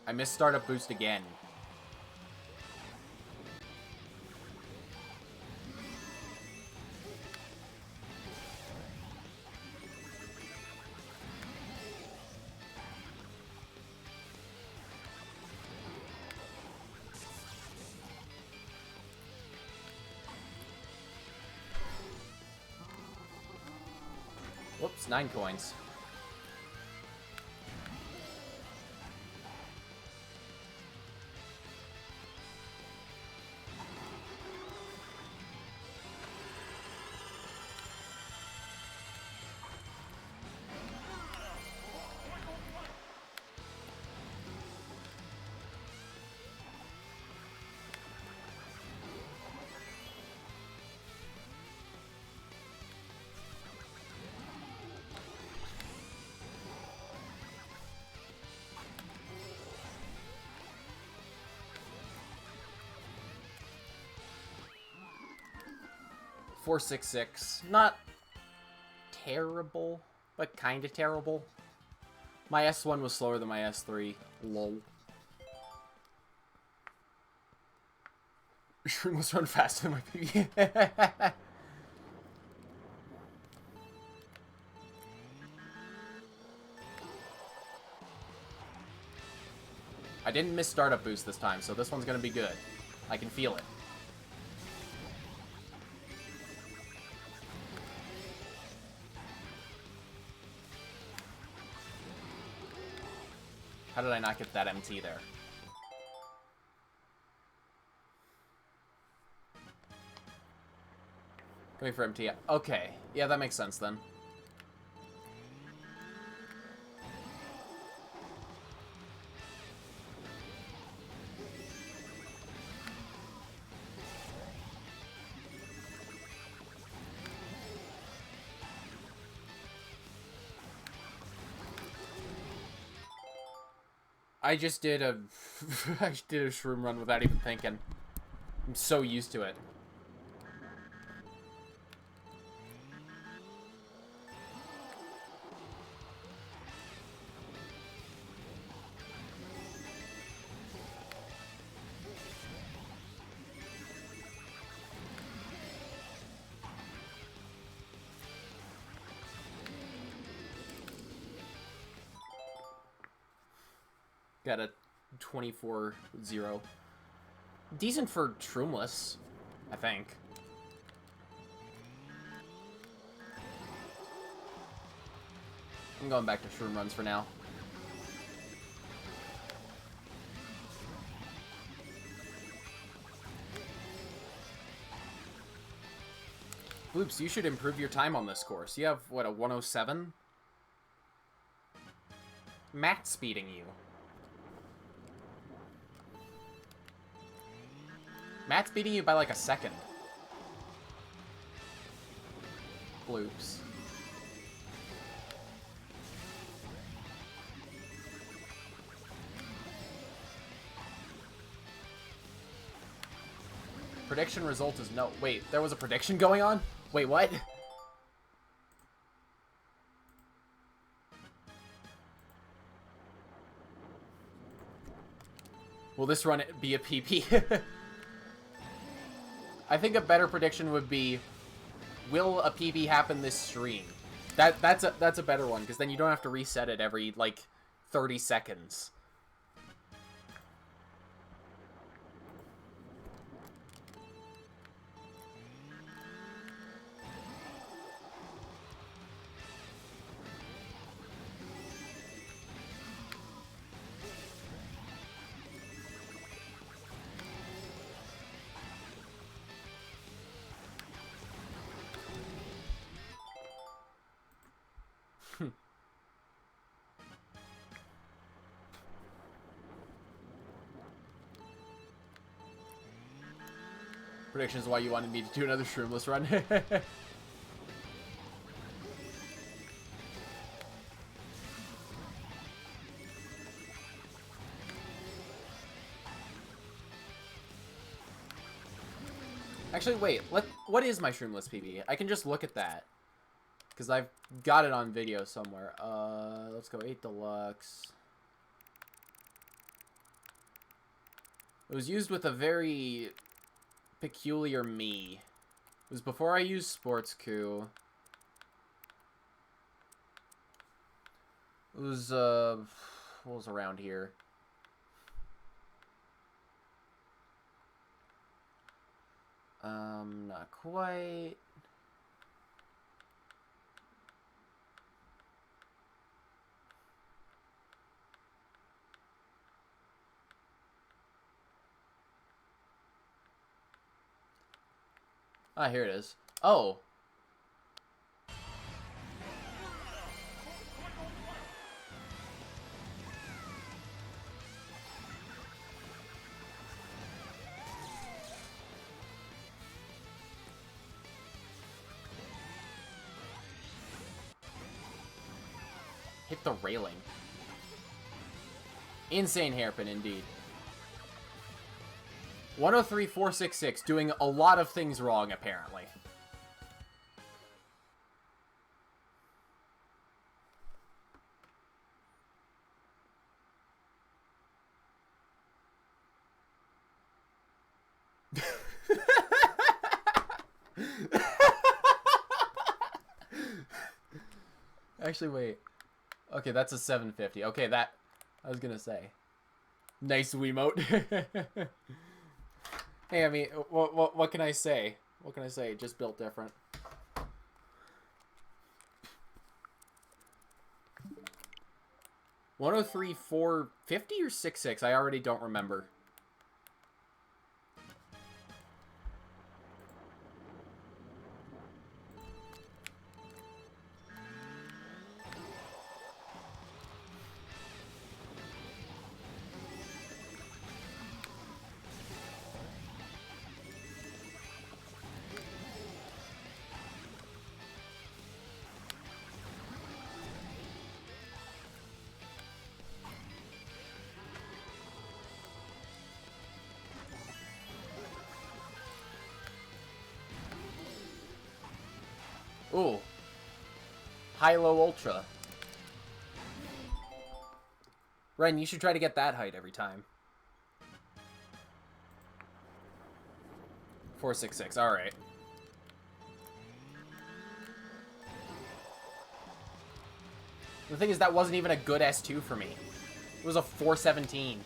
I missed startup boost again. Whoops, 9 coins. .466. Not terrible, but kind of terrible. My S1 was slower than my S3. Lol. Shroom must run faster than my PB. I didn't miss startup boost this time, so this one's gonna be good. I can feel it. How did I not get that MT there? Going for MT. Okay. Yeah, that makes sense then. I just did a I just did a Shroom run without even thinking. I'm so used to it. Got a 24-0. Decent for Shroomless, I think. I'm going back to Shroom runs for now. Bloops, you should improve your time on this course. You have, what, a 107? Matt's speeding you. Matt's beating you by like a second. Bloops. Prediction result is no. Wait, there was a prediction going on? Wait, what? Will this run be a PP? I think a better prediction would be, will a PB happen this stream? That's a better one, because then you don't have to reset it every, like, 30 seconds. Predictions why you wanted me to do another Shroomless run. Actually, wait. What is my Shroomless PB? I can just look at that. Because I've got it on video somewhere. Let's go 8 Deluxe. It was used with a very peculiar me. It was before I used Sports Coup. It was, what was around here? Not quite. Ah, here it is. Oh. Hit the railing. Insane hairpin, indeed. 103,466, doing a lot of things wrong, apparently. Actually, wait. Okay, that's a 750. Okay, that... I was gonna say. Nice Wiimote. Hey, I mean, what can I say? What can I say? Just built different. $103,450 or 6.6? I already don't remember. Ooh. High-low ultra. Ren, you should try to get that height every time. 466, alright. The thing is, that wasn't even a good S2 for me. It was a 417.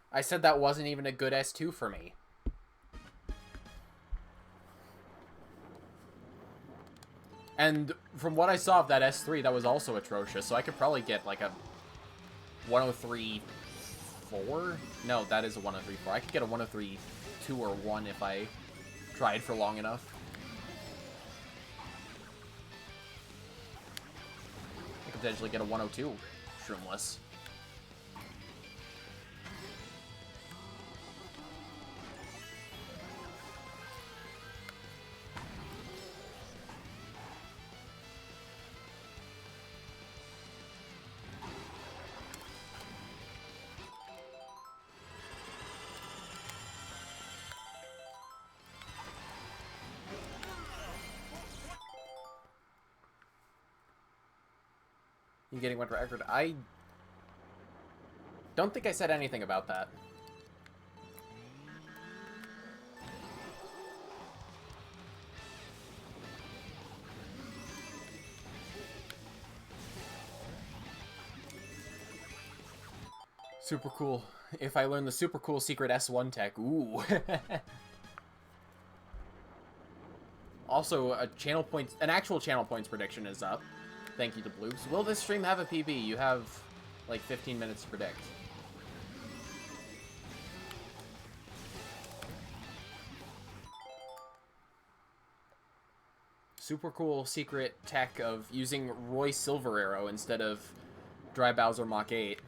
I said that wasn't even a good S2 for me. And from what I saw of that S3, that was also atrocious, so I could probably get like a 103.4? No, that is a 103.4. I could get a 103.2 or 1 if I tried for long enough. I could potentially get a 102 Shroomless. getting one record. I don't think I said anything about that. Super cool. If I learn the super cool secret S1 tech, ooh. Also, an actual channel points prediction is up. Thank you to Bloobs. Will this stream have a PB? You have like 15 minutes to predict. Super cool secret tech of using Roy Silver Arrow instead of Dry Bowser Mach 8.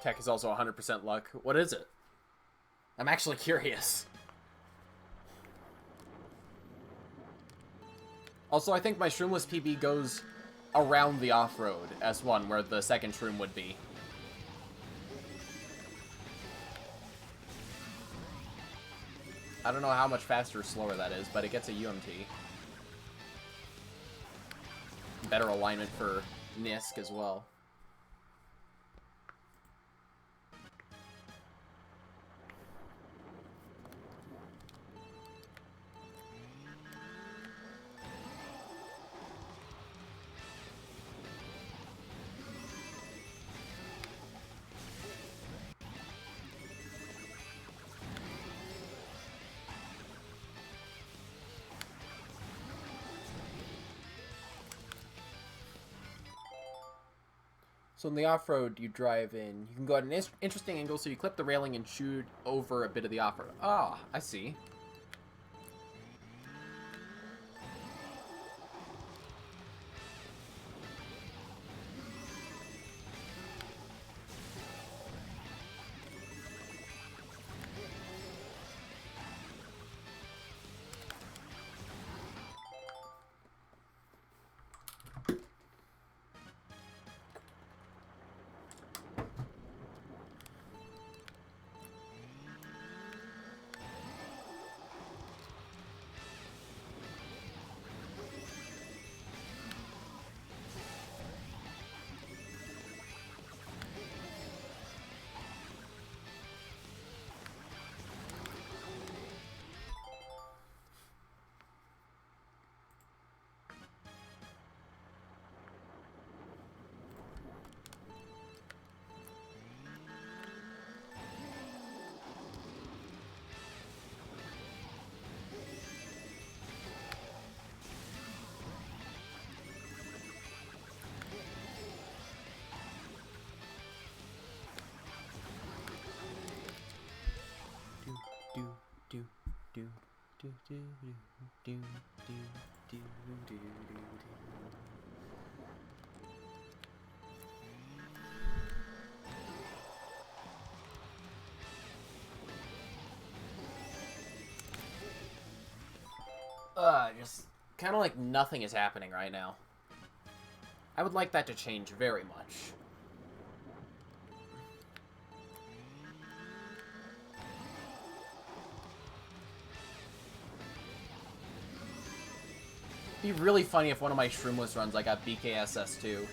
Tech is also 100% luck. What is it? I'm actually curious. Also, I think my Shroomless PB goes around the off-road S1, where the second Shroom would be. I don't know how much faster or slower that is, but it gets a UMT. Better alignment for Nisk as well. So in the off-road, you drive in. You can go at an interesting angle, so you clip the railing and shoot over a bit of the off-road. Ah, I see. Just kind of like nothing is happening right now. I would like that to change very much. It'd be really funny if one of my Shroomless runs I got BKSS too.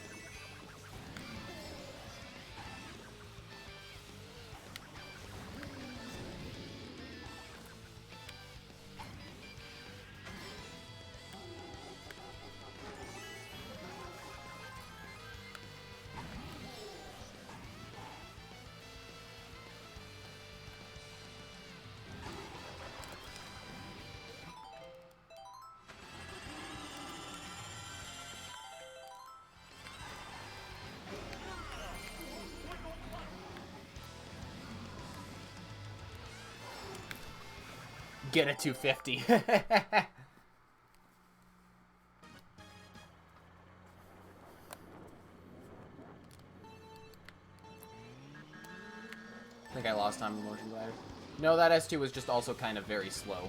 Get a 250. lost time with motion glider. No, that S2 was just also kind of very slow.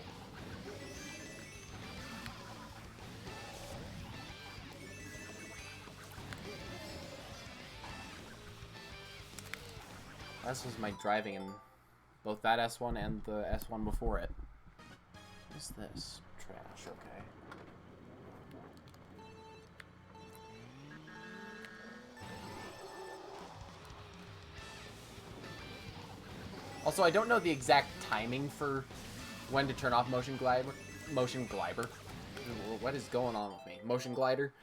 This was my driving in both that S1 and the S1 before it. What's this? Trash, okay. Also, I don't know the exact timing for when to turn off motion glider. What is going on with me? Motion glider.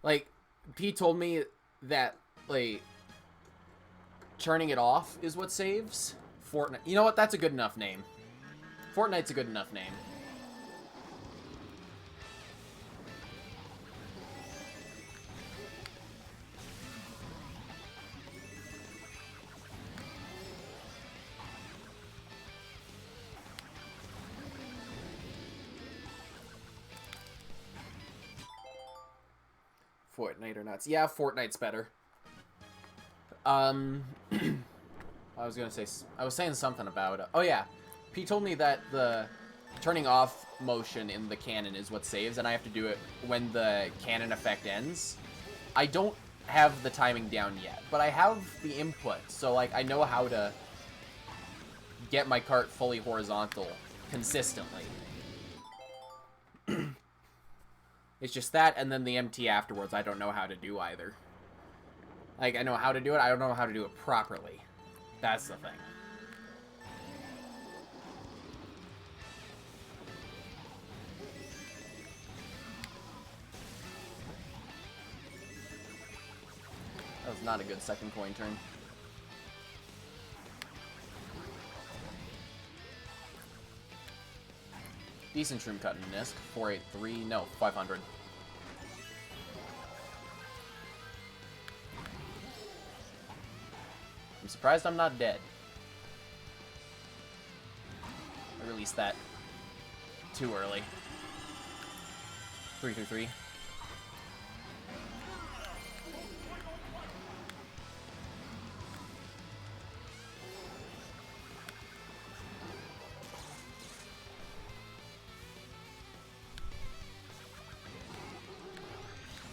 Like, P told me that, like, turning it off is what saves. Fortnite. You know what? That's a good enough name. Fortnite's a good enough name. Fortnite or nuts. Yeah, Fortnite's better. I was gonna say, I was saying something about it. Oh yeah, P told me that the turning off motion in the cannon is what saves, and I have to do it when the cannon effect ends. I don't have the timing down yet, but I have the input, so like I know how to get my cart fully horizontal consistently. It's just that, and then the MT afterwards, I don't know how to do either. Like, I know how to do it, I don't know how to do it properly. That's the thing. That was not a good second coin turn. Decent shroom cut in Nisk. 483, no, 500. I'm surprised I'm not dead. I released that too early. 333.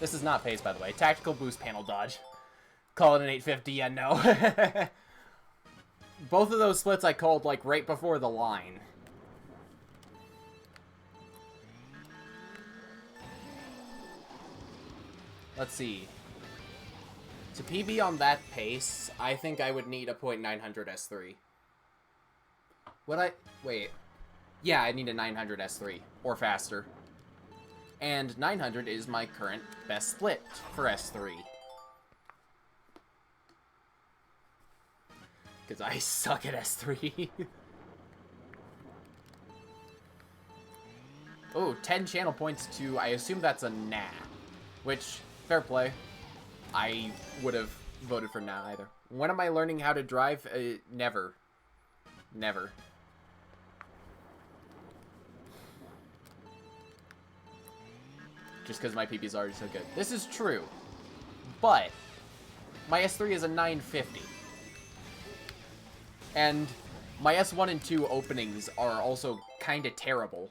This is not pace, by the way. Tactical boost panel dodge. Call it an 850, yeah, no. Both of those splits I called, like, right before the line. Let's see. To PB on that pace, I think I would need a .900 S3. Would I? Wait. Yeah, I need a 900 S3, or faster. And 900 is my current best split for S3. Because I suck at S3. Oh, 10 channel points to, I assume that's a nah. Which, fair play. I would have voted for nah either. When am I learning how to drive? Never. Never. Just because my PP is already so good. This is true. But my S3 is a 950. And my S1 and 2 openings are also kind of terrible.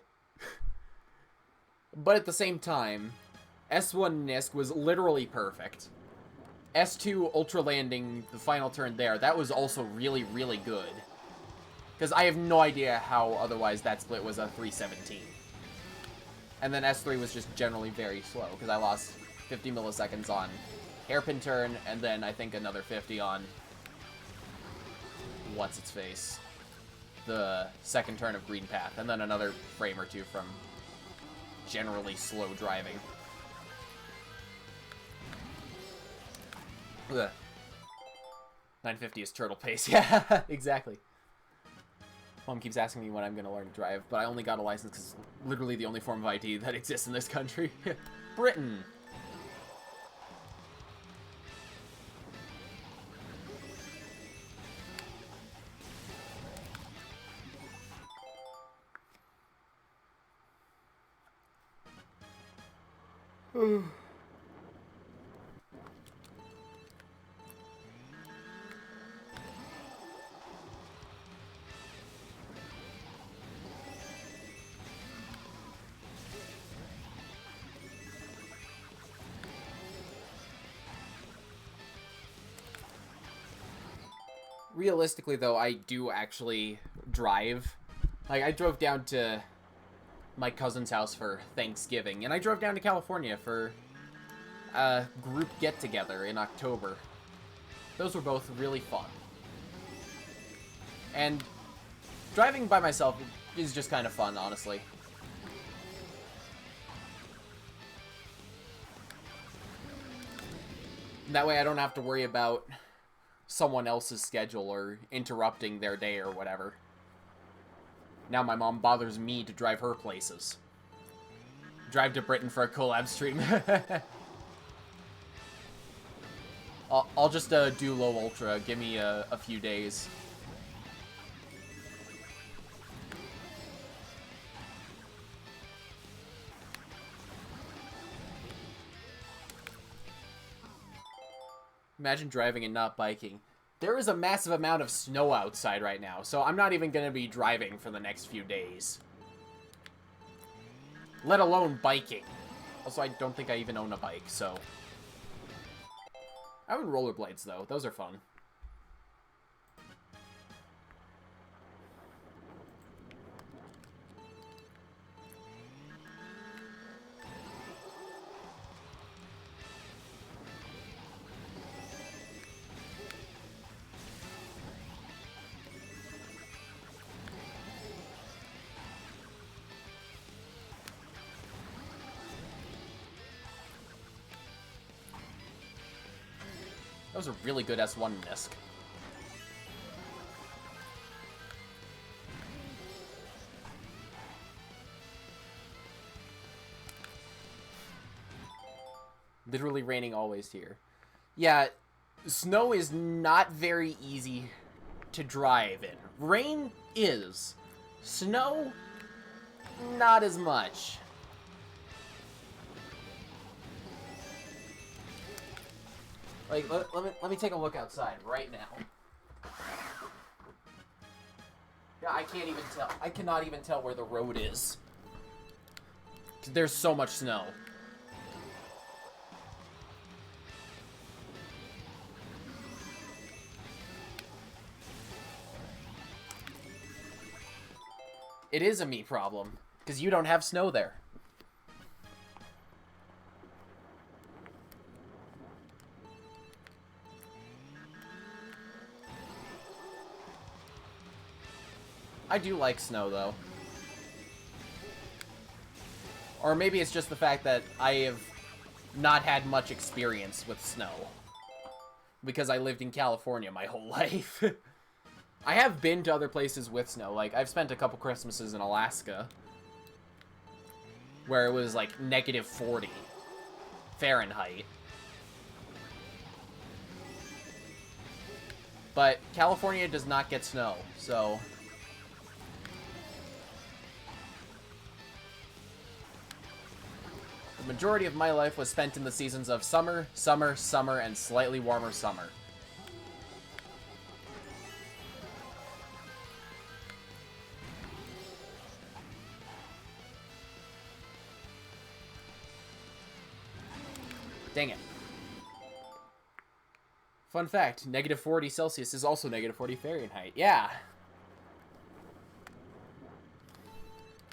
But at the same time, S1 Nisk was literally perfect. S2 Ultra Landing, the final turn there, that was also really, really good. Because I have no idea how otherwise that split was a 317. And then S3 was just generally very slow, because I lost 50 milliseconds on hairpin turn, and then I think another 50 on what's-its-face, the second turn of green path, and then another frame or two from generally slow driving. Ugh. 950 is turtle pace, yeah, exactly. Mom keeps asking me when I'm going to learn to drive, but I only got a license because it's literally the only form of ID that exists in this country. Britain! Realistically, though, I do actually drive. Like, I drove down to my cousin's house for Thanksgiving, and I drove down to California for a group get-together in October. Those were both really fun. And driving by myself is just kind of fun, honestly. And that way I don't have to worry about someone else's schedule or interrupting their day or whatever. Now my mom bothers me to drive her places. Drive to Britain for a collab stream. I'll just do low ultra. Give me a few days. Imagine driving and not biking. There is a massive amount of snow outside right now, so I'm not even going to be driving for the next few days. Let alone biking. Also, I don't think I even own a bike, so... I own rollerblades, though. Those are fun. That was a really good S1 Nisk. Literally raining always here. Yeah, snow is not very easy to drive in. Rain is. Snow, not as much. Like, let me take a look outside right now. Yeah, I can't even tell. I cannot even tell where the road is. There's so much snow. It is a me problem, because you don't have snow there. I do like snow, though. Or maybe it's just the fact that I have not had much experience with snow. Because I lived in California my whole life. I have been to other places with snow. Like, I've spent a couple Christmases in Alaska. Where it was, like, -40 Fahrenheit. But California does not get snow, so... The majority of my life was spent in the seasons of summer, summer, summer, and slightly warmer summer. Dang it. Fun fact, -40 Celsius is also -40 Fahrenheit. Yeah.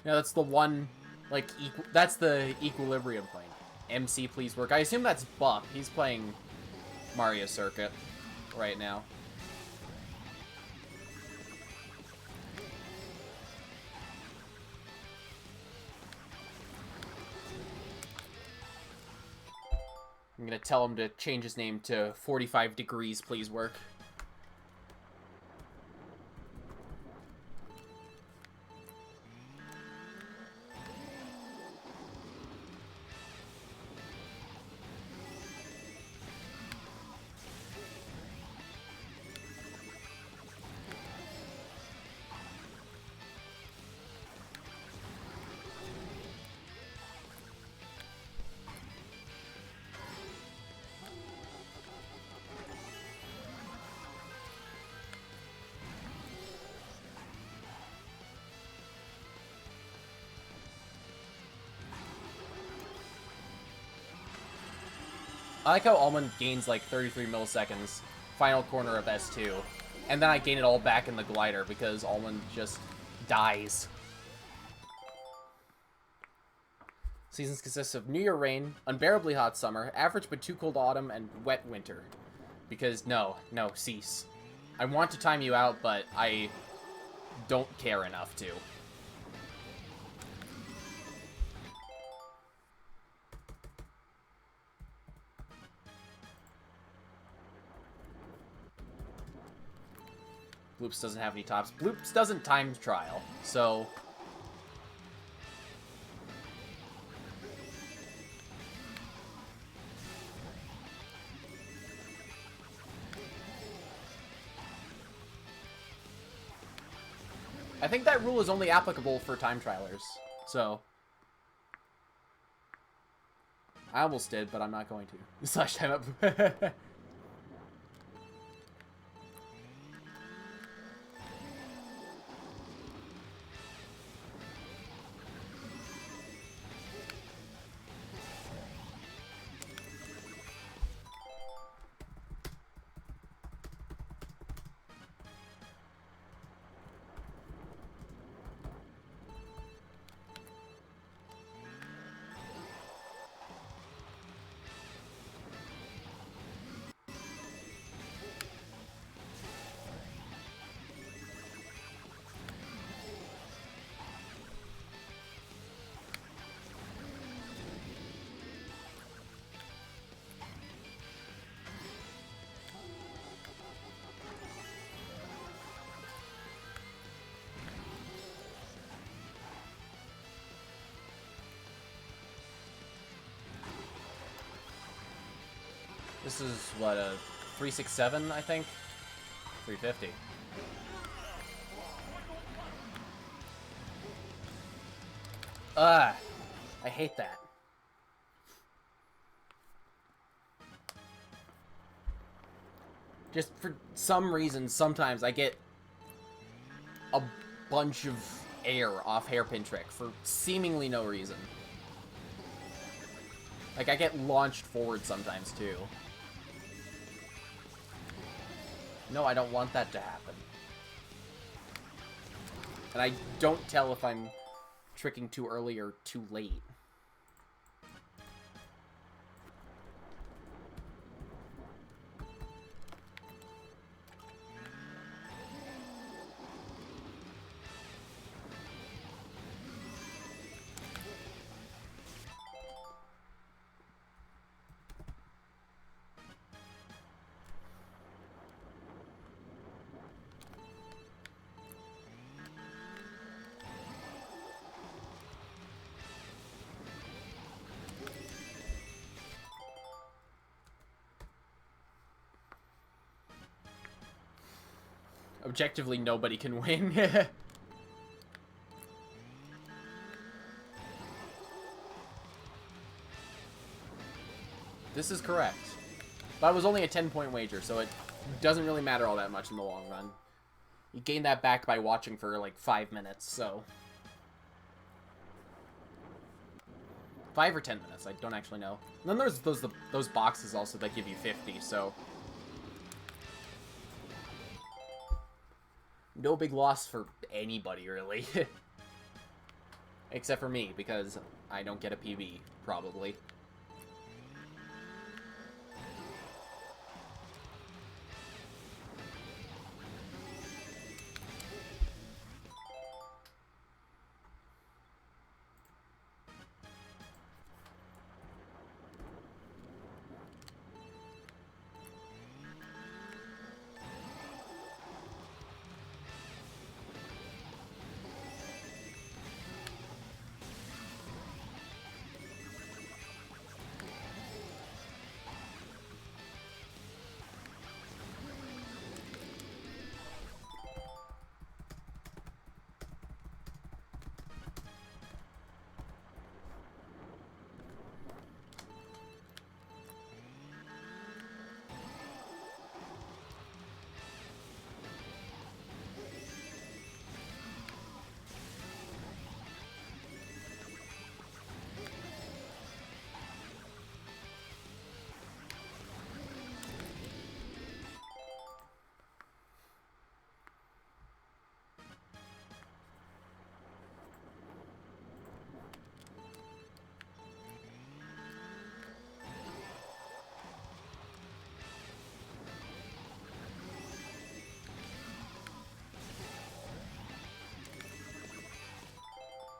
Yeah, that's the one... Like, that's the equilibrium point. MC, please work. I assume that's Buff. He's playing Mario Circuit right now. I'm gonna tell him to change his name to 45 degrees, please work. I like how Almond gains like 33 milliseconds, final corner of S2, And then I gain it all back in the glider because Almond just dies. Seasons consist of New Year rain, unbearably hot summer, average but too cold autumn, and wet winter. Because no, cease. I want to time you out, but I don't care enough to. Bloops doesn't have any tops. Bloops doesn't time trial, so... I think that rule is only applicable for time trialers, so... I almost did, but I'm not going to. Slash time up. This is, what, a 367, I think? 350. I hate that. Just for some reason, sometimes I get a bunch of air off Hairpin Trick for seemingly no reason. Like, I get launched forward sometimes, too. No, I don't want that to happen. And I don't tell if I'm tricking too early or too late. Objectively, nobody can win. This is correct. But it was only a 10-point wager, so it doesn't really matter all that much in the long run. You gain that back by watching for, like, 5 minutes, so... 5 or 10 minutes, I don't actually know. And then there's those boxes also that give you 50, so... No big loss for anybody, really. Except for me, because I don't get a PB, probably.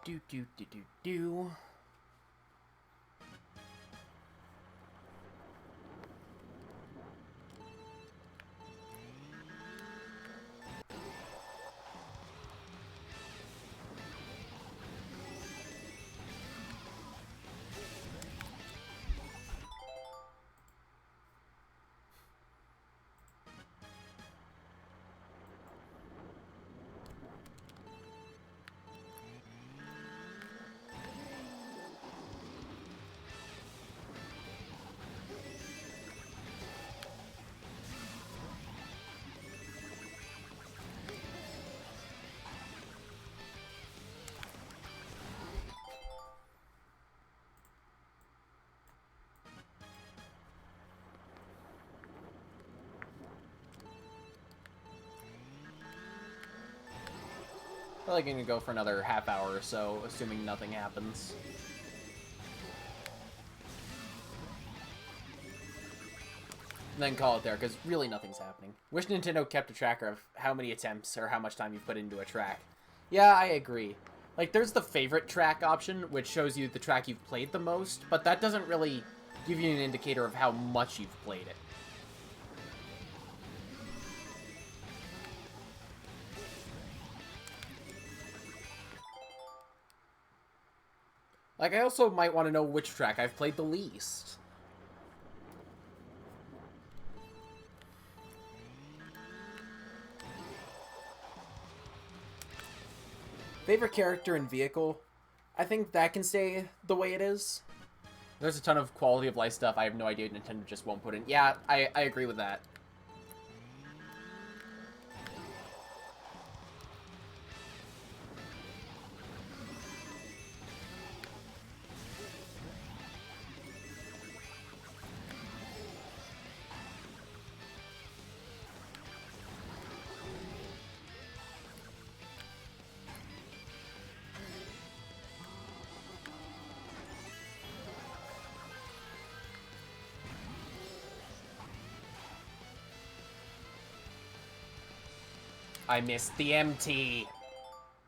Do do do do do. Probably gonna go for another half hour or so, assuming nothing happens. And then call it there, because really nothing's happening. Wish Nintendo kept a tracker of how many attempts or how much time you've put into a track. Yeah, I agree. Like, there's the favorite track option, which shows you the track you've played the most, but that doesn't really give you an indicator of how much you've played it. Like, I also might want to know which track I've played the least. Favorite character and vehicle? I think that can stay the way it is. There's a ton of quality of life stuff I have no idea Nintendo just won't put in. Yeah, I agree with that. I missed the MT.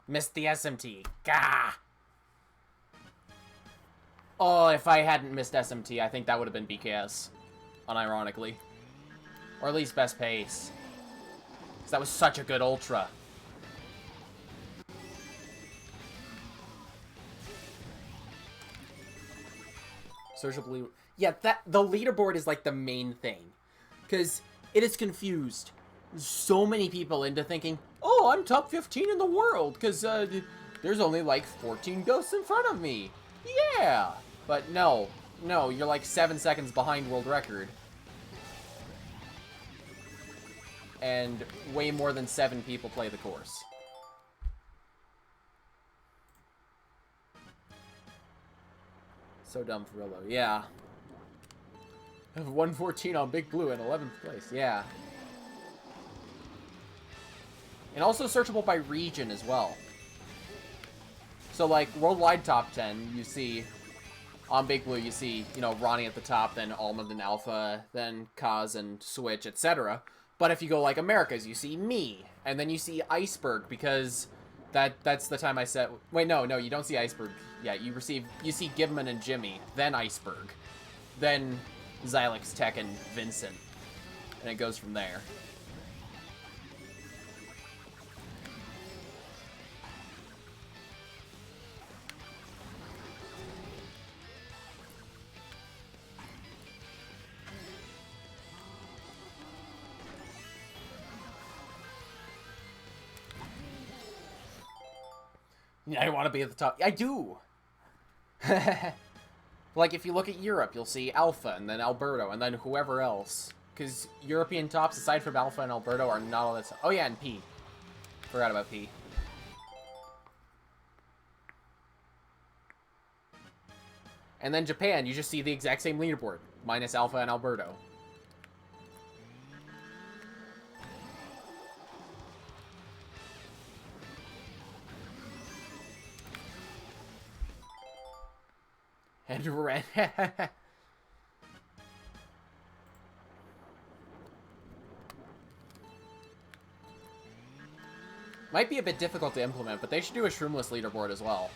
Missed the SMT. Gah! Oh, if I hadn't missed SMT, I think that would have been BKS. Unironically. Or at least best pace. Because that was such a good Ultra. Social Blue. Yeah, the leaderboard is like the main thing. Because it is confused so many people into thinking, oh, I'm top 15 in the world, because there's only like 14 ghosts in front of me. Yeah! But no, you're like 7 seconds behind world record. And way more than 7 people play the course. So dumb for real though, yeah. I have 114 on Big Blue in 11th place, yeah. And also searchable by region as well. So, like, worldwide top 10, you see, on Big Blue, you see, you know, Ronnie at the top, then Almond and Alpha, then Kaz and Switch, etc. But if you go, like, Americas, you see me, and then you see Iceberg, because that's the time I said... Wait, no, you don't see Iceberg. Yeah, you see Gibman and Jimmy, then Iceberg, then Xylix, Tech, and Vincent. And it goes from there. Yeah, I want to be at the top. I do! Like, if you look at Europe, you'll see Alpha, and then Alberto, and then whoever else. Because European tops, aside from Alpha and Alberto, are not all that stuff. Oh yeah, and P. Forgot about P. And then Japan, you just see the exact same leaderboard, minus Alpha and Alberto. And red. Might be a bit difficult to implement, but they should do a shroomless leaderboard as well.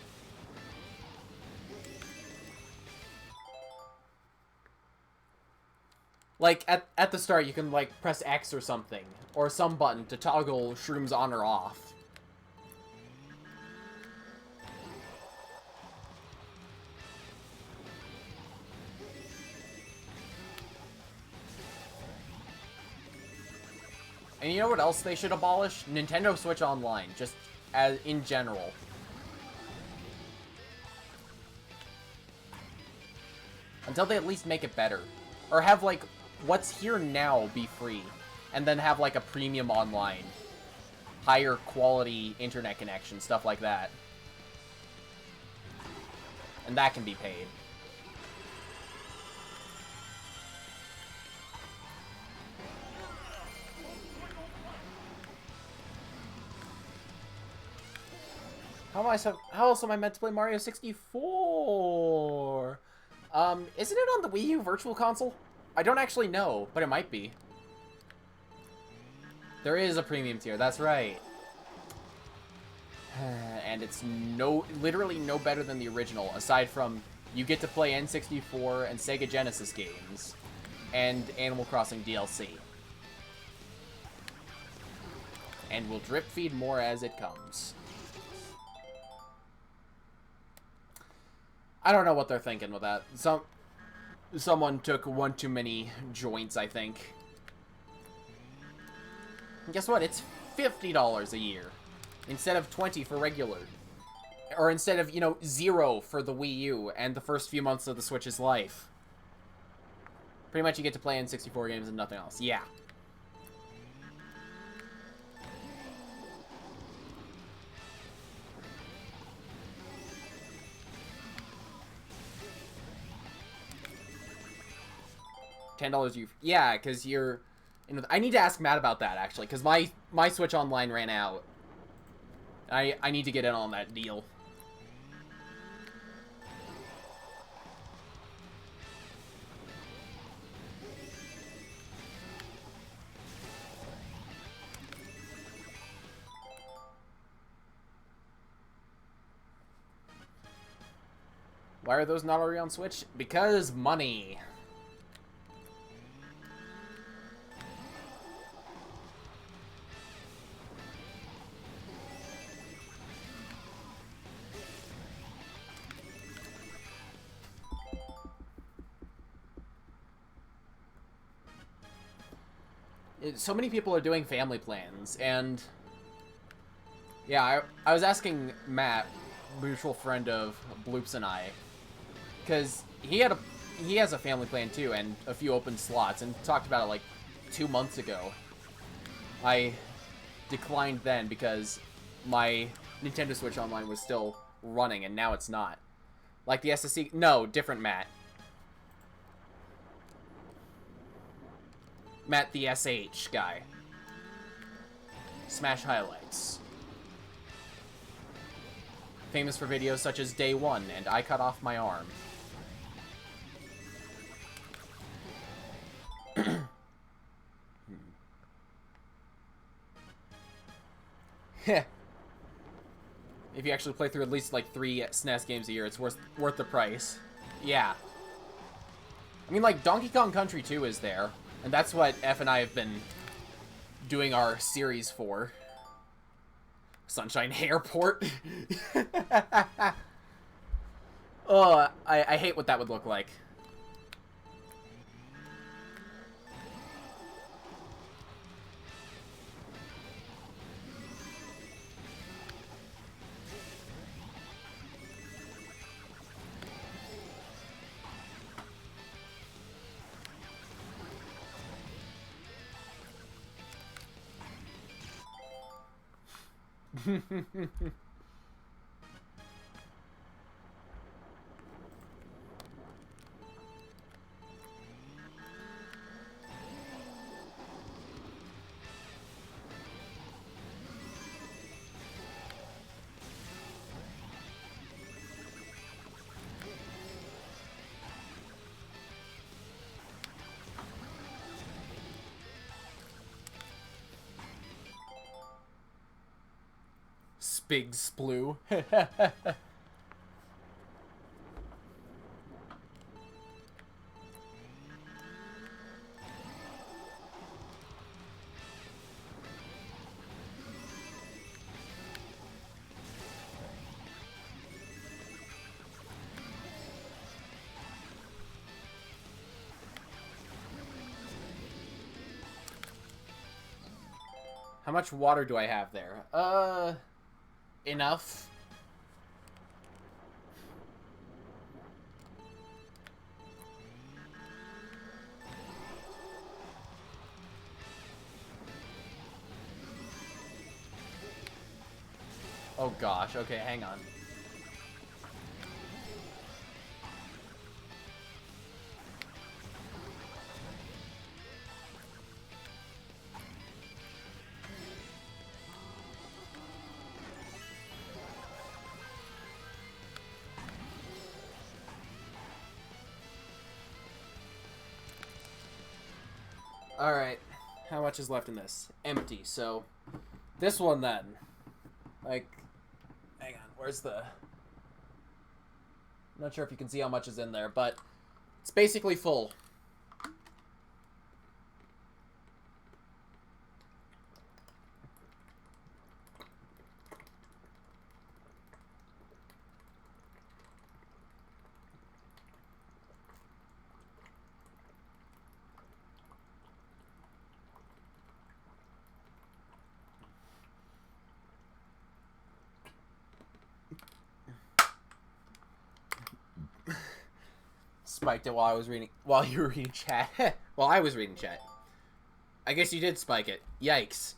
Like, at the start, you can, like, press X or something, or some button to toggle shrooms on or off. And you know what else they should abolish? Nintendo Switch Online, just as in general. Until they at least make it better. Or have, like, what's here now be free. And then have, like, a premium online. Higher quality internet connection, stuff like that. And that can be paid. How else am I meant to play Mario 64? Isn't it on the Wii U Virtual Console? I don't actually know, but it might be. There is a premium tier, that's right. And it's literally no better than the original, aside from you get to play N64 and Sega Genesis games, and Animal Crossing DLC. And we'll drip feed more as it comes. I don't know what they're thinking with that. Someone took one too many joints, I think. And guess what? It's $50 a year. Instead of $20 for regular. Or instead of, you know, $0 for the Wii U and the first few months of the Switch's life. Pretty much you get to play N64 games and nothing else. Yeah. $10 you... Yeah, because you're... You know, I need to ask Matt about that, actually, because my Switch Online ran out. I need to get in on that deal. Why are those not already on Switch? Because money. So many people are doing family plans, and yeah, I was asking Matt, mutual friend of Bloops and I, because he has a family plan too, and a few open slots, and talked about it like 2 months ago. I declined then because my Nintendo Switch Online was still running, and now it's not. Like the SSC, no, different Matt. Matt the SH guy. Smash highlights. Famous for videos such as Day 1 and I Cut Off My Arm. Heh. If you actually play through at least like 3 SNES games a year, it's worth the price. Yeah. I mean, like, Donkey Kong Country 2 is there. And that's what F and I have been doing our series for. Sunshine Airport. Oh, I hate what that would look like. Big splue. How much water do I have there? Enough. Oh gosh, okay, hang on. Alright, how much is left in this? Empty, so this one then. Like, hang on, where's the... I'm not sure if you can see how much is in there, but it's basically full. Spiked it while I was reading, while you were reading chat. While I was reading chat. I guess you did spike it. Yikes.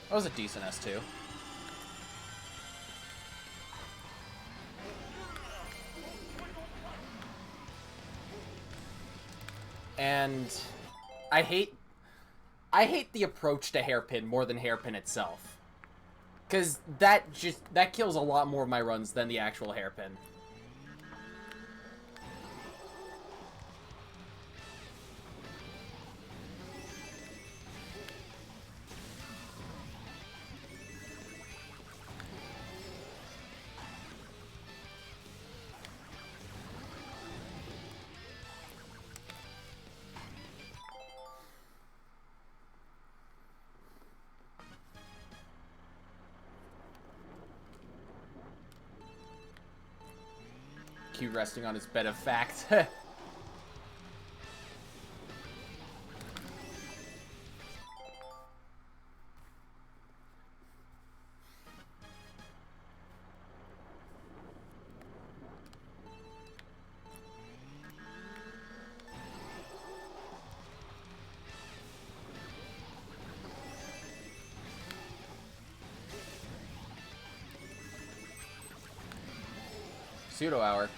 That was a decent S2. And I hate the approach to hairpin more than hairpin itself. Cause that kills a lot more of my runs than the actual hairpin. Q resting on his bed of facts. Pseudo hour.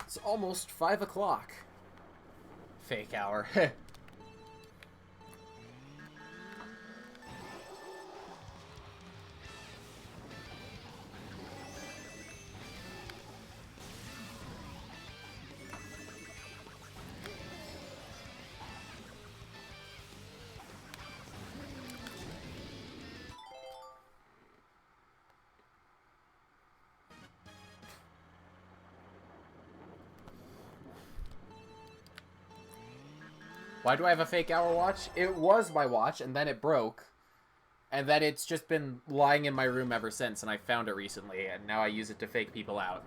It's almost 5 o'clock. Fake hour. Why do I have a fake hour watch? It was my watch, and then it broke. And then it's just been lying in my room ever since, and I found it recently, and now I use it to fake people out.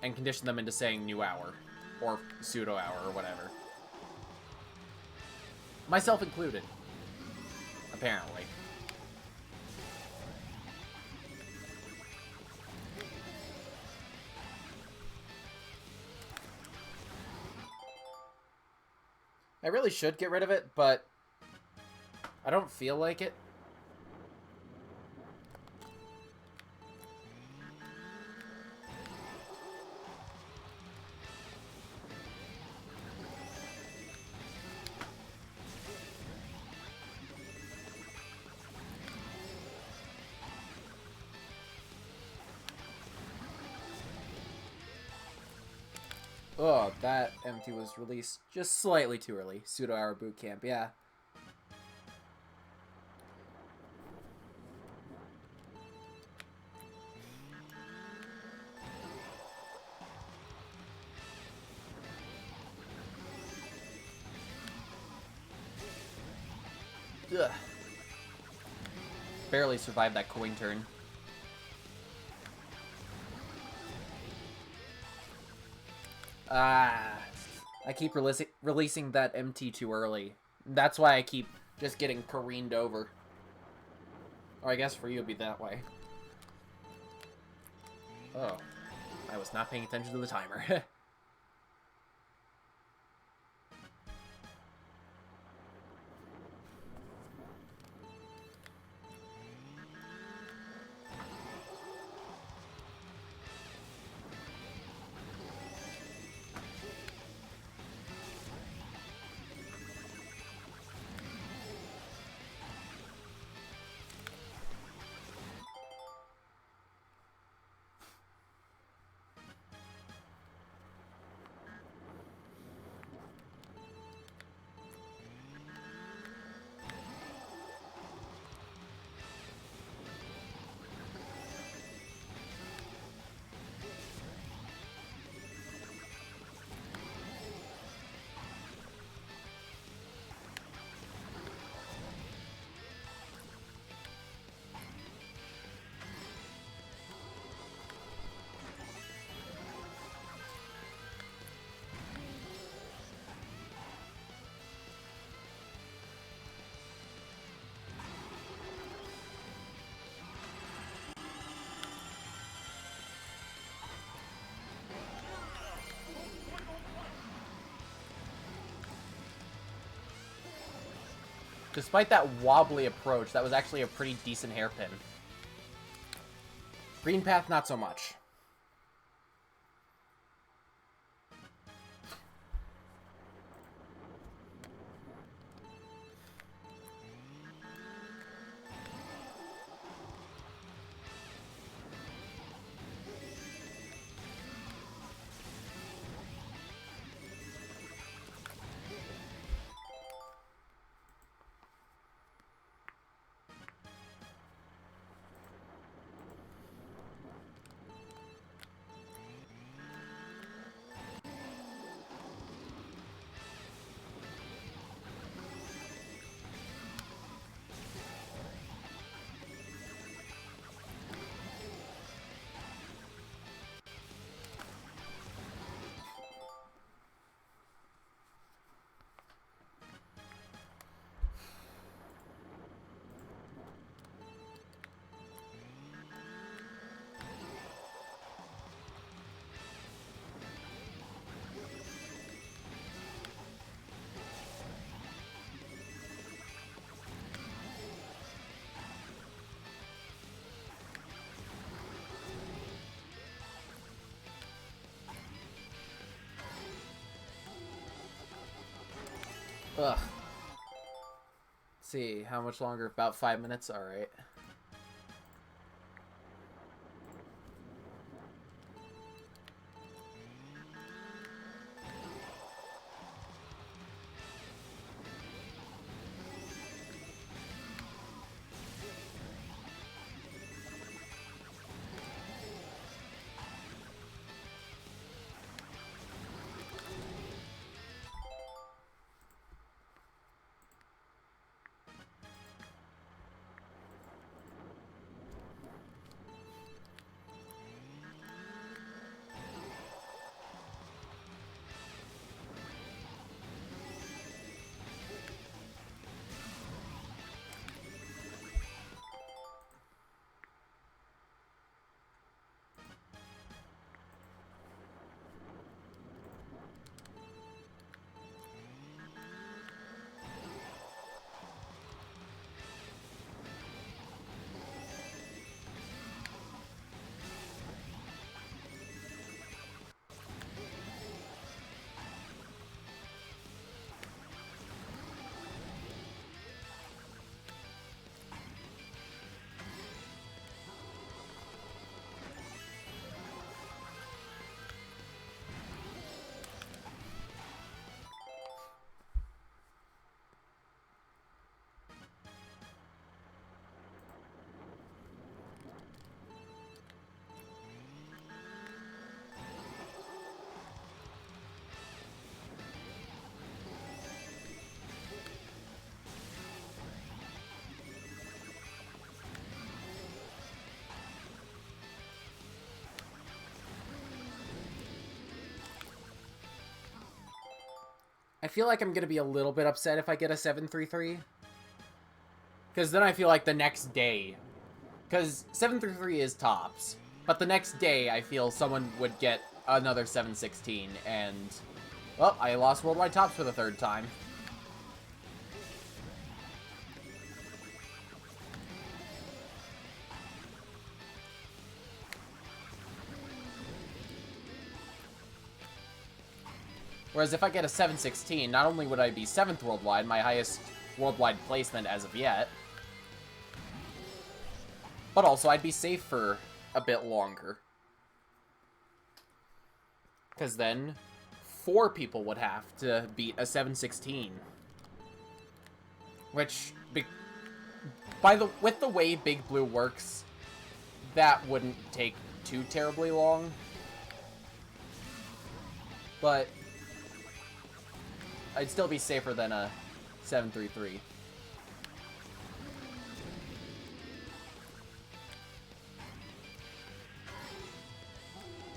And condition them into saying new hour. Or pseudo hour, or whatever. Myself included. Apparently. I really should get rid of it, but I don't feel like it. Oh, that MT was released just slightly too early. Pseudo hour boot camp, yeah. Ugh. Barely survived that coin turn. I keep releasing that MT too early. That's why I keep just getting careened over. Or I guess for you it'd be that way. Oh. I was not paying attention to the timer. Despite that wobbly approach, that was actually a pretty decent hairpin. Green path, not so much. Ugh. Let's see, how much longer? About 5 minutes? Alright. I feel like I'm gonna be a little bit upset if I get a 733. Because then I feel like the next day... Because 733 is tops. But the next day, I feel someone would get another 716, and... Well, I lost worldwide tops for the third time. Whereas if I get a 716, not only would I be 7th worldwide, my highest worldwide placement as of yet, but also I'd be safe for a bit longer. Because then, 4 people would have to beat a 716. Which, with the way Big Blue works, that wouldn't take too terribly long. But I'd still be safer than a 733.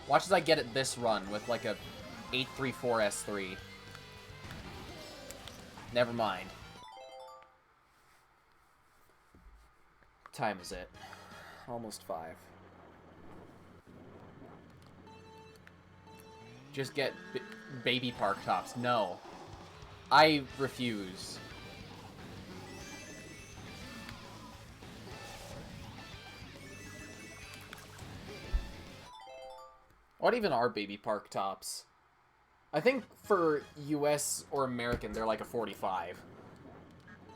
Watch as I get it this run with like a 834 S3. Never mind. What time is it? Almost 5. Just get baby park tops. No. I refuse. What even are baby park tops? I think for US or American, they're like a 45.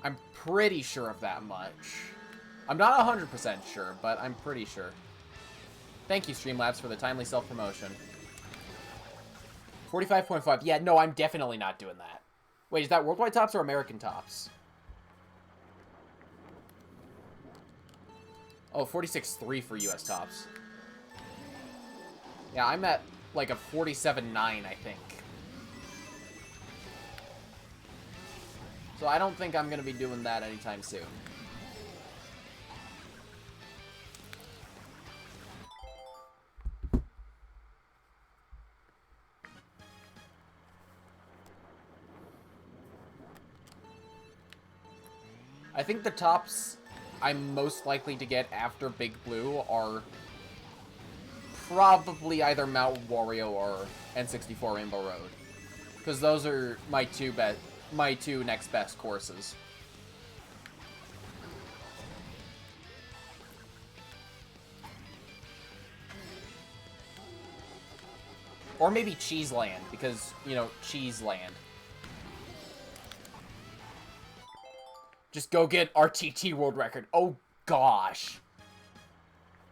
I'm pretty sure of that much. I'm not 100% sure, but I'm pretty sure. Thank you, Streamlabs, for the timely self-promotion. 45.5. Yeah, no, I'm definitely not doing that. Wait, is that worldwide tops or American tops? Oh, 46.3 for US tops. Yeah, I'm at like a 47.9, I think. So I don't think I'm going to be doing that anytime soon. I think the tops I'm most likely to get after Big Blue are probably either Mount Wario or N64 Rainbow Road, because those are my two next best courses. Or maybe Cheese Land, because, you know, Cheese Land. Just go get RTT world record. Oh, gosh.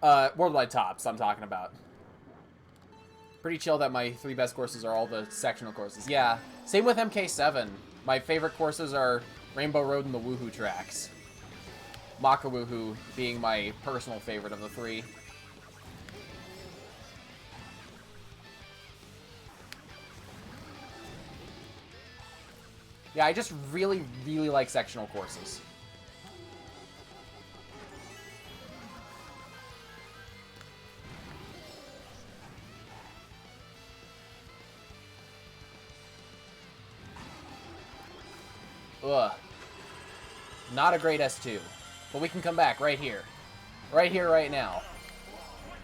Worldwide tops, I'm talking about. Pretty chill that my 3 best courses are all the sectional courses. Yeah, same with MK7. My favorite courses are Rainbow Road and the Woohoo tracks. Maka Woohoo being my personal favorite of the 3. Yeah, I just really, really like sectional courses. Ugh. Not a great S2. But we can come back right here. Right here, right now.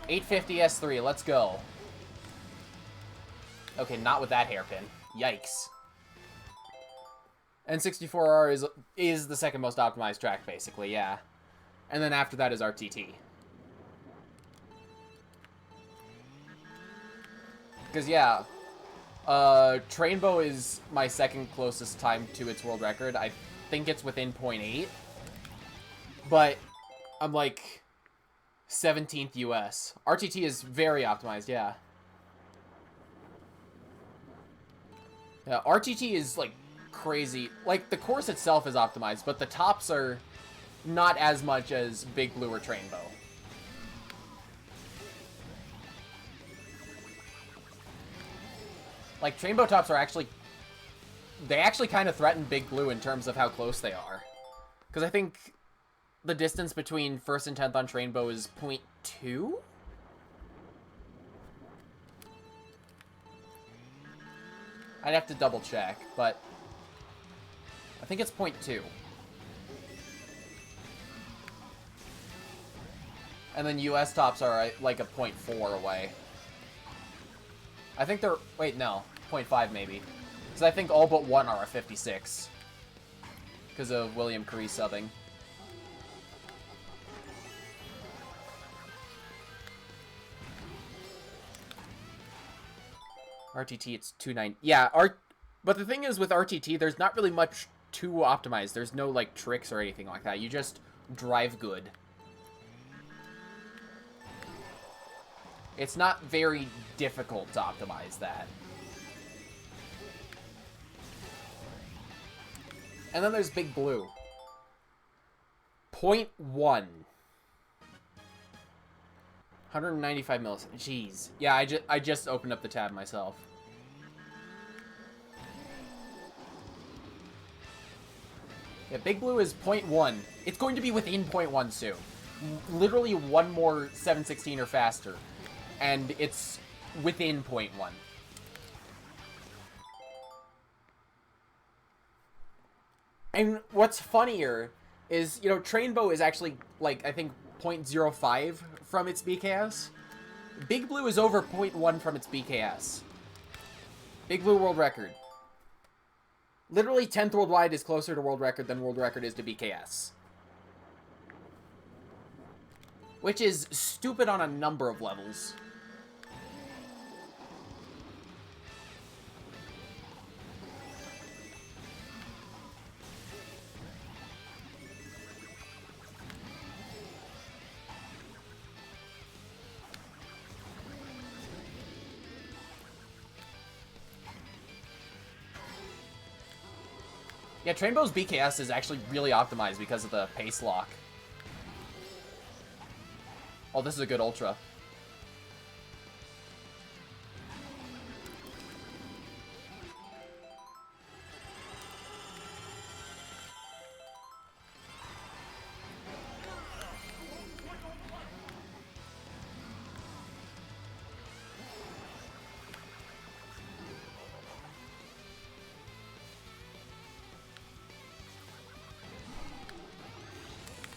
850 S3, let's go. Okay, not with that hairpin. Yikes. N64R is the second most optimized track, basically, yeah. And then after that is RTT. Because, yeah, Trainbow is my second closest time to its world record. I think it's within 0.8. But I'm like 17th US. RTT is very optimized, yeah. Yeah, RTT is like crazy. Like, the course itself is optimized, but the tops are not as much as Big Blue or Trainbow. Like, Trainbow tops are actually... They actually kind of threaten Big Blue in terms of how close they are. Because I think the distance between 1st and 10th on Trainbow is 0.2? I'd have to double check, but I think it's 0.2. And then US tops are like a 0.4 away. I think they're... Wait, no. 0.5 maybe. Because I think all but one are a 56. Because of William Curry subbing. RTT, it's 290. Yeah, but the thing is with RTT, there's not really much to optimize. There's no, like, tricks or anything like that. You just drive good. It's not very difficult to optimize that. And then there's Big Blue. 0.1. 195 milliseconds. Jeez. Yeah, I just opened up the tab myself. Yeah, Big Blue is 0.1. It's going to be within 0.1 soon. Literally one more 716 or faster. And it's within 0.1. And what's funnier is, you know, Trainbow is actually, like, I think 0.05 from its BKS. Big Blue is over 0.1 from its BKS. Big Blue world record. Literally 10th worldwide is closer to world record than world record is to BKS. Which is stupid on a number of levels. Yeah, Trainbow's BKS is actually really optimized because of the pace lock. Oh, this is a good ultra.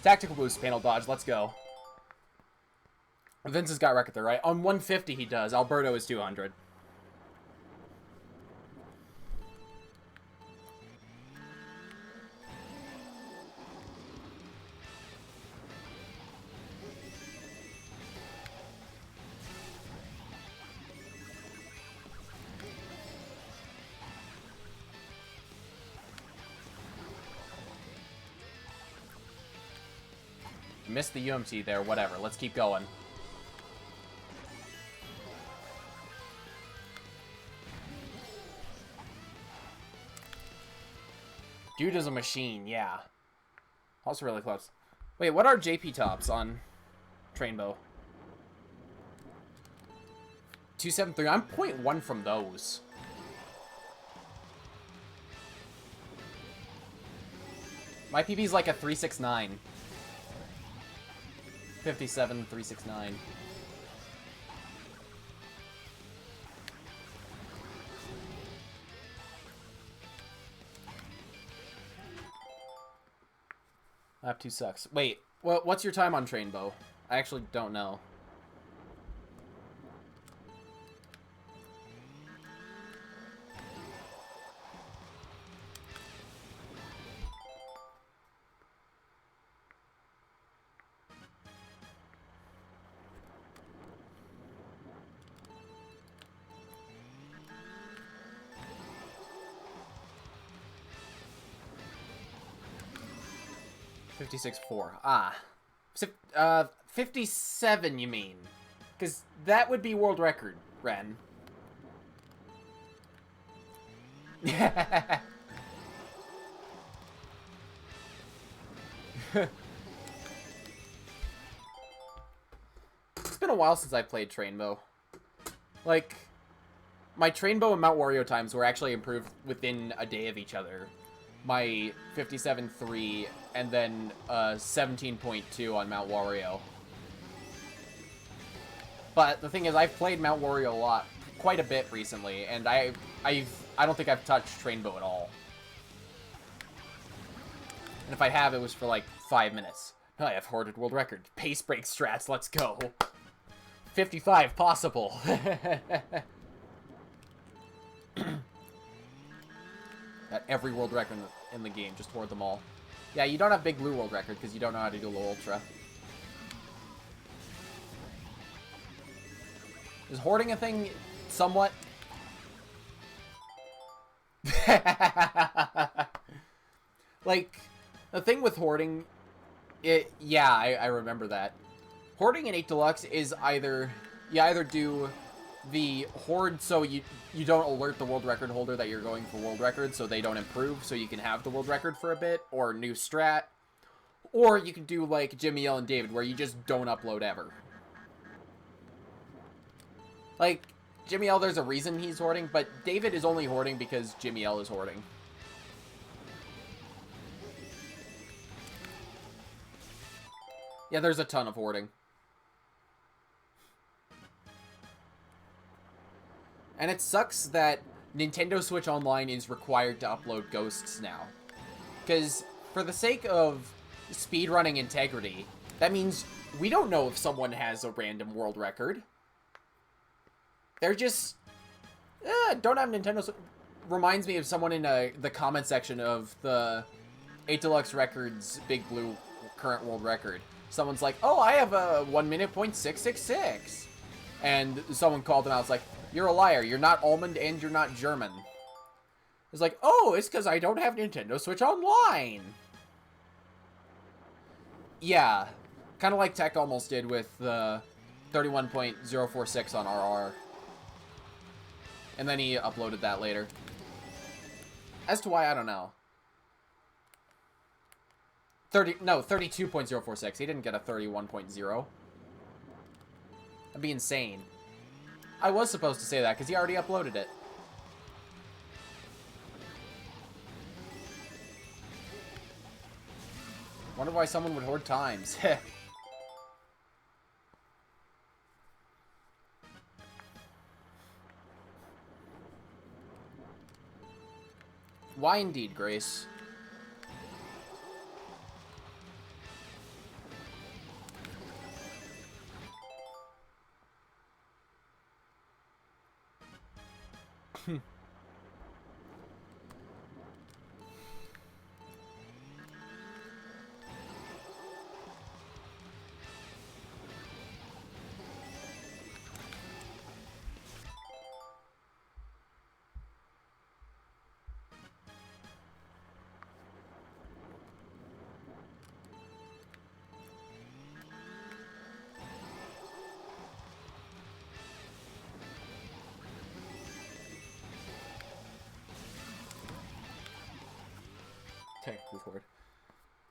Tactical boost, panel dodge, let's go. Vince has got record there, right? On 150 he does. Alberto is 200. Missed the UMT there, whatever. Let's keep going. Dude is a machine, yeah. Also really close. Wait, what are JP tops on Trainbow? 273. I'm 0.1 from those. My PB is like a 369. 57, 369. Lap 2 sucks. Wait, what's your time on Trainbow? I actually don't know. .56.4. Ah. 57, you mean? Because that would be world record, Ren. It's been a while since I played Trainbow. Like, my Trainbow and Mount Wario times were actually improved within a day of each other. My 57.3 and then 17.2 on Mount Wario. But the thing is, I've played Mount Wario quite a bit recently, and I don't think I've touched Trainbow at all. And if I have, it was for like 5 minutes. I have hoarded world record. Pace break strats, let's go. 55 possible. At every world record in the game, just hoard them all. Yeah, you don't have big blue world record because you don't know how to do low ultra. Is hoarding a thing somewhat? Like, the thing with hoarding, yeah, I remember that. Hoarding in 8 Deluxe is either, you either do the hoard so you don't alert the world record holder that you're going for world record so they don't improve so you can have the world record for a bit, or new strat. Or you can do like Jimmy L and David where you just don't upload ever. Like, Jimmy L, there's a reason he's hoarding, but David is only hoarding because Jimmy L is hoarding. Yeah, there's a ton of hoarding. And it sucks that Nintendo Switch Online is required to upload ghosts now. Because for the sake of speedrunning integrity, that means we don't know if someone has a random world record. They're just... don't have Nintendo... Reminds me of someone in the comment section of the 8 Deluxe Records Big Blue current world record. Someone's like, oh, I have a 1 minute .666. And someone called them out. It's like, you're a liar. You're not almond and you're not German. It's like, oh, it's because I don't have Nintendo Switch Online. Yeah. Kind of like Tech almost did with the 31.046 on RR. And then he uploaded that later. As to why, I don't know. 32.046. He didn't get a 31.0. That'd be insane. I was supposed to say that, because he already uploaded it. Wonder why someone would hoard times. Why indeed, Grace? Technically forward.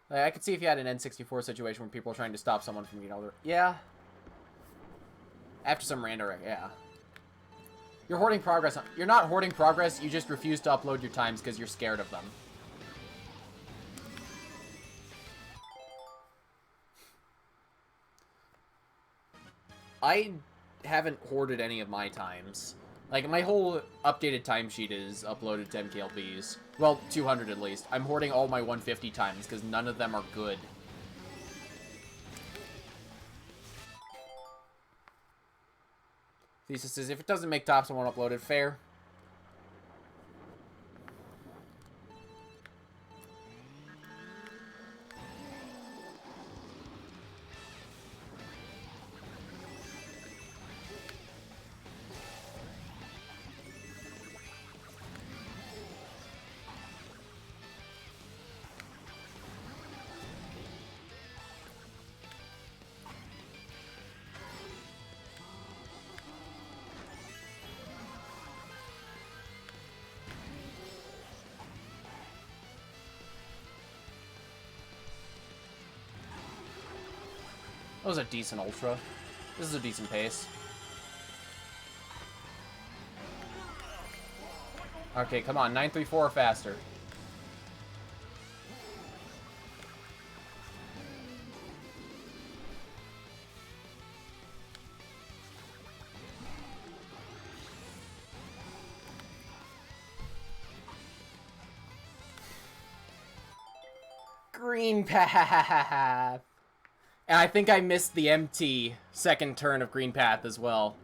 I could see if you had an N64 situation where people are trying to stop someone from getting older. Yeah. After some random, yeah. You're hoarding progress. You're not hoarding progress, you just refuse to upload your times because you're scared of them. I haven't hoarded any of my times. Like, my whole updated timesheet is uploaded to MKLBs. Well, 200 at least. I'm hoarding all my 150 times, because none of them are good. Thesis is, if it doesn't make tops, I won't upload it. Fair. That was a decent ultra. This is a decent pace. Okay, come on. 934 or faster. Green Path! And I think I missed the empty second turn of Green Path as well.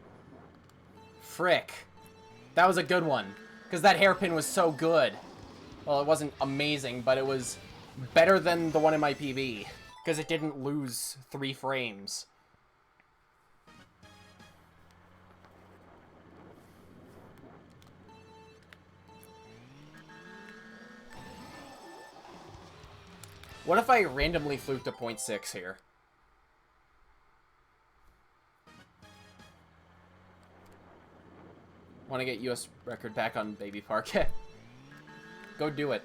Frick. That was a good one. Because that hairpin was so good. Well, it wasn't amazing, but it was better than the one in my PB. Because it didn't lose 3 frames. What if I randomly fluked a 0.6 here? Want to get US record back on Baby Park? Go do it.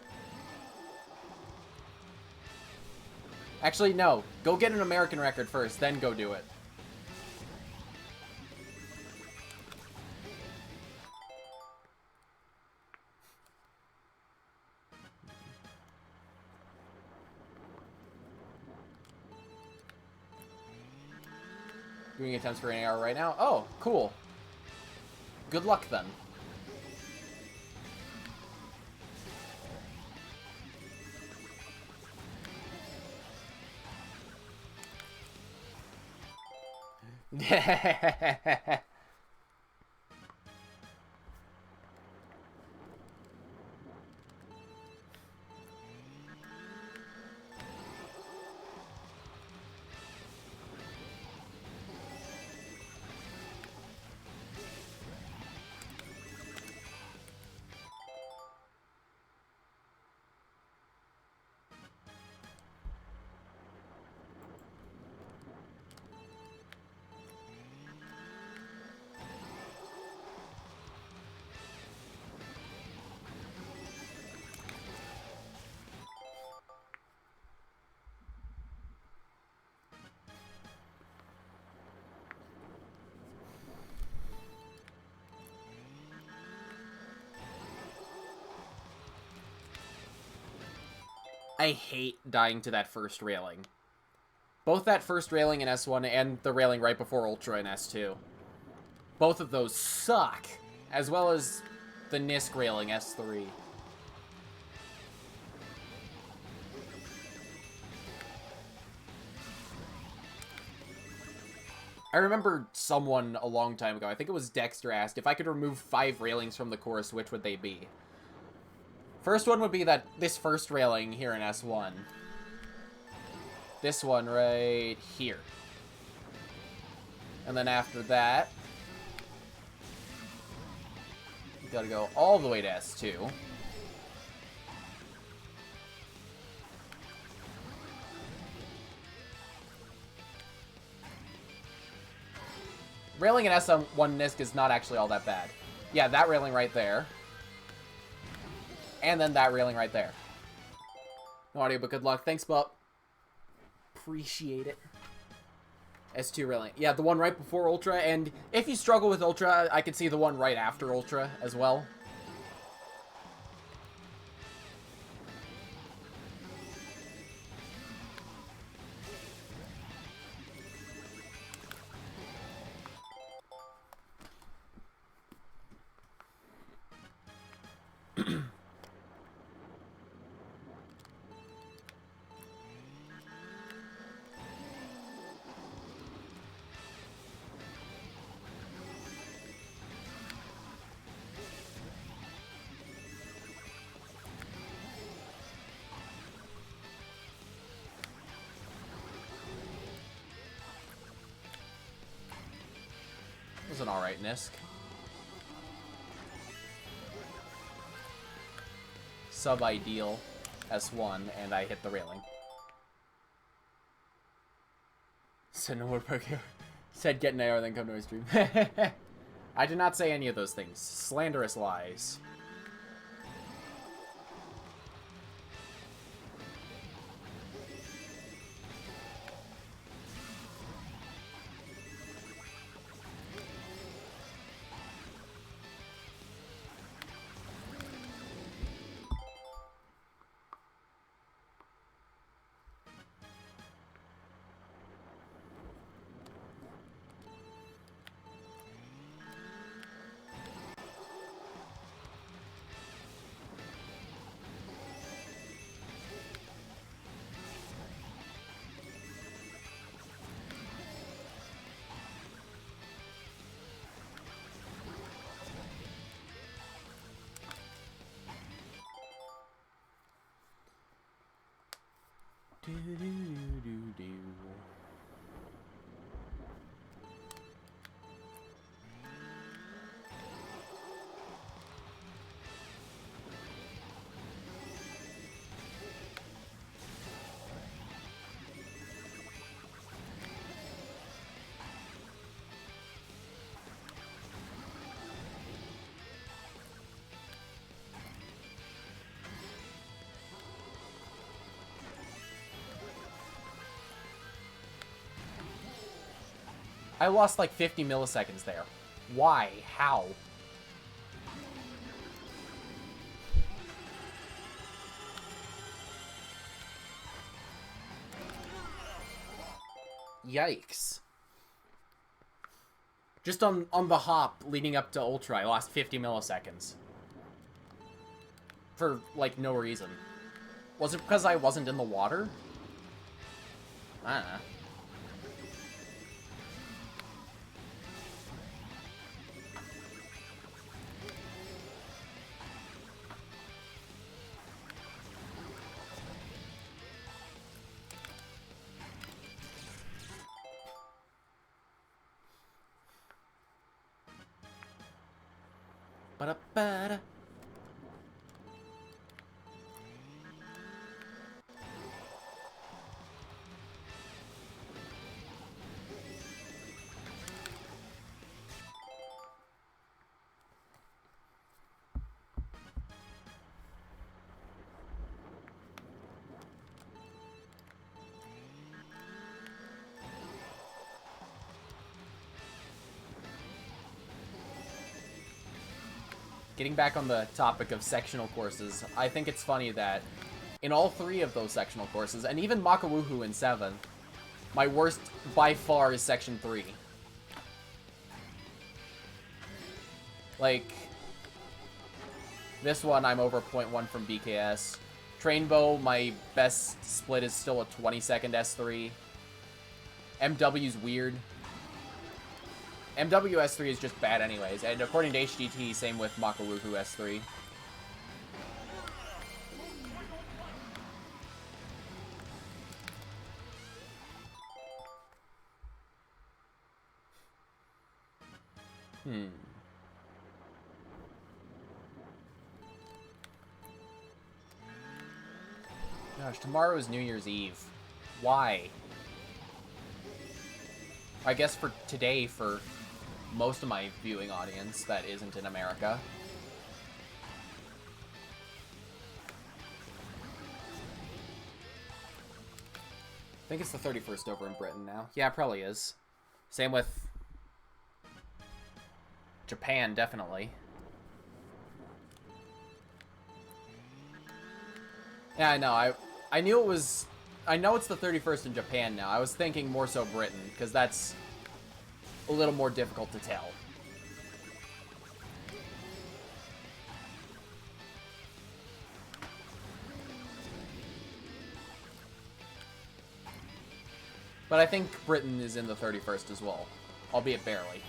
Actually, no. Go get an American record first, then go do it. Doing attempts for an AR right now? Oh, cool. Good luck, then. I hate dying to that first railing. Both that first railing in S1 and the railing right before Ultra in S2. Both of those suck, as well as the Nisk railing S3. I remember someone a long time ago, I think it was Dexter, asked if I could remove 5 railings from the course, which would they be? First one would be this first railing here in S1. This one right here. And then after that, you gotta go all the way to S2. Railing in S1 Nisk is not actually all that bad. Yeah, that railing right there. And then that railing right there. No audio, but good luck. Thanks, Bup. Appreciate it. S2 railing. Yeah, the one right before Ultra, and if you struggle with Ultra, I could see the one right after Ultra as well. Was an alright Nisk. Sub-ideal S1, and I hit the railing. Said no more Pokemon. Said get an AR, then come to my stream. I did not say any of those things. Slanderous lies. Do, do, do, do, do. I lost like 50 milliseconds there. Why? How? Yikes. Just on the hop leading up to Ultra, I lost 50 milliseconds. For, like, no reason. Was it because I wasn't in the water? I don't know. Ba-da-ba-da. Getting back on the topic of sectional courses, I think it's funny that in all 3 of those sectional courses, and even Makawuhu in 7, my worst by far is section 3. Like, this one I'm over 0.1 from BKS. Trainbow, my best split is still a 20-second S3. MW's weird. MW S3 is just bad anyways, and according to HGT, same with Makawuhu S3. Gosh, tomorrow is New Year's Eve. Why? I guess for today, for most of my viewing audience that isn't in America. I think it's the 31st over in Britain now. Yeah, it probably is. Same with Japan, definitely. Yeah, I know. I knew it was... I know it's the 31st in Japan now. I was thinking more so Britain, because that's a little more difficult to tell. But I think Britain is in the 31st as well, albeit barely.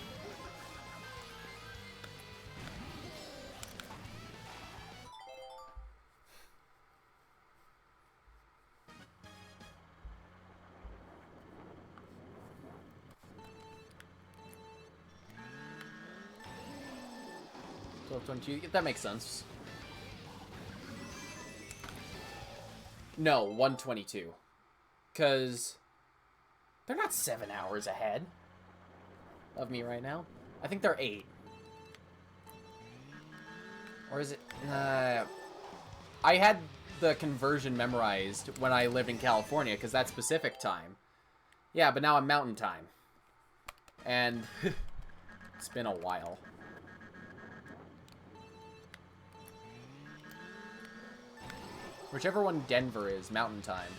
That makes sense. No, 122. Because they're not 7 hours ahead of me right now. I think they're 8. Or is it... I had the conversion memorized when I lived in California, because that's Pacific time. Yeah, but now I'm Mountain time. And it's been a while. Whichever one Denver is, Mountain time.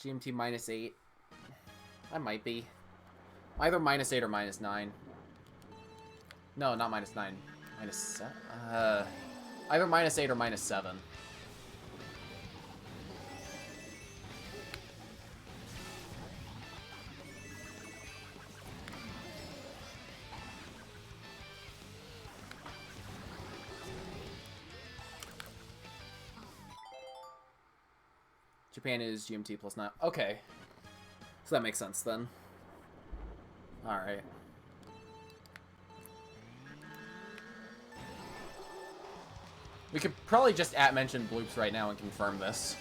GMT -8. I might be. Either -8 or -9. No, not -9. -7. Either -8 or -7. Japan is GMT plus 9. Okay. So that makes sense then. Alright. We could probably just @mention bloops right now and confirm this.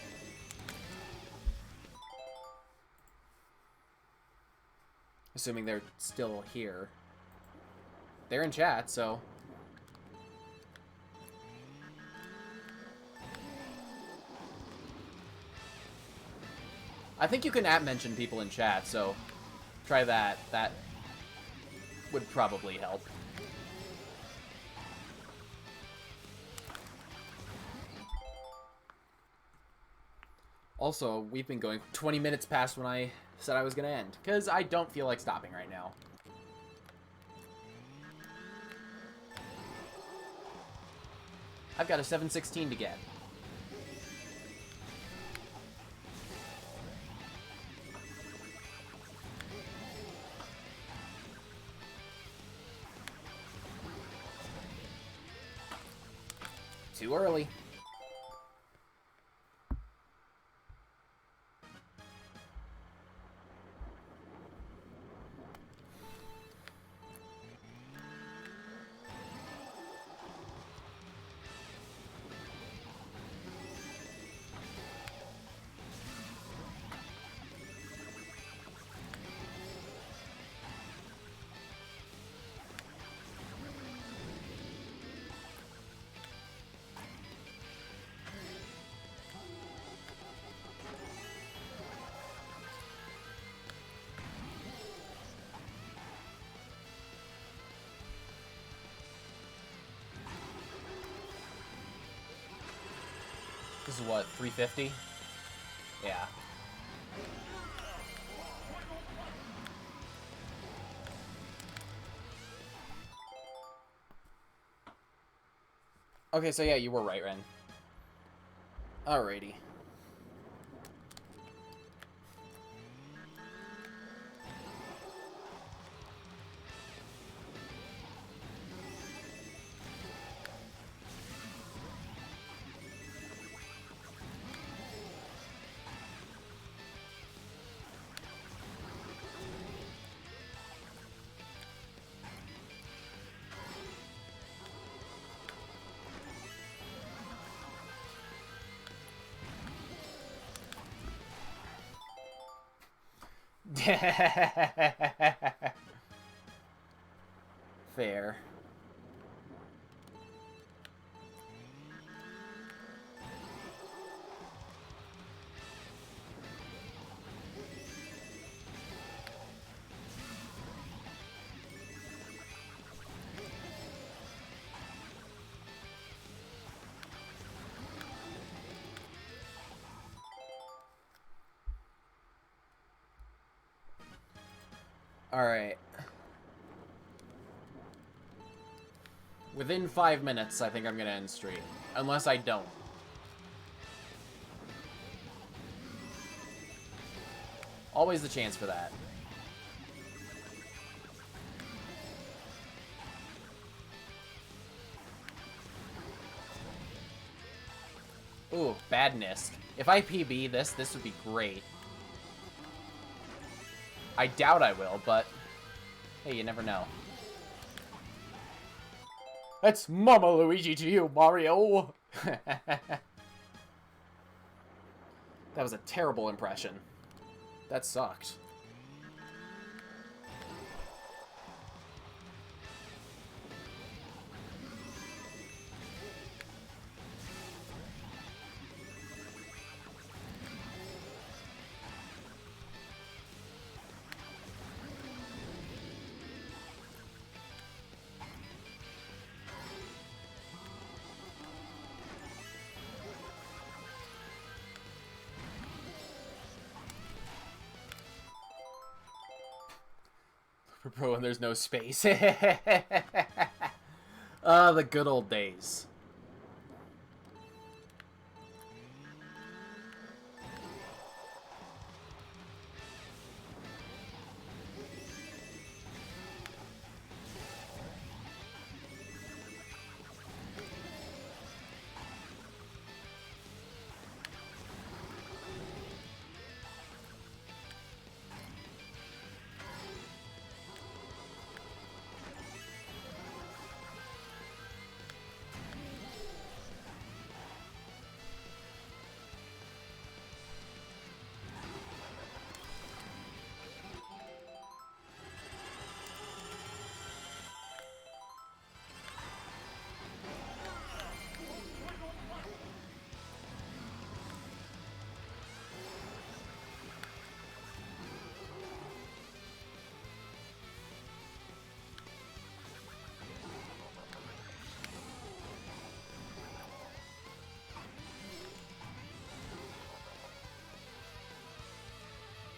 Assuming they're still here. They're in chat, so... I think you can @mention people in chat, so try that. That would probably help. Also, we've been going 20 minutes past when I said I was going to end, because I don't feel like stopping right now. I've got a 716 to get. Too early. This is what, 350? Yeah. Okay, so yeah, you were right, Ren. Alrighty. Fair. Alright. Within 5 minutes, I think I'm gonna end stream. Unless I don't. Always the chance for that. Ooh, badness. If I PB this would be great. I doubt I will, but hey, you never know. That's Mama Luigi to you, Mario! That was a terrible impression. That sucked. Bro, and there's no space. The good old days.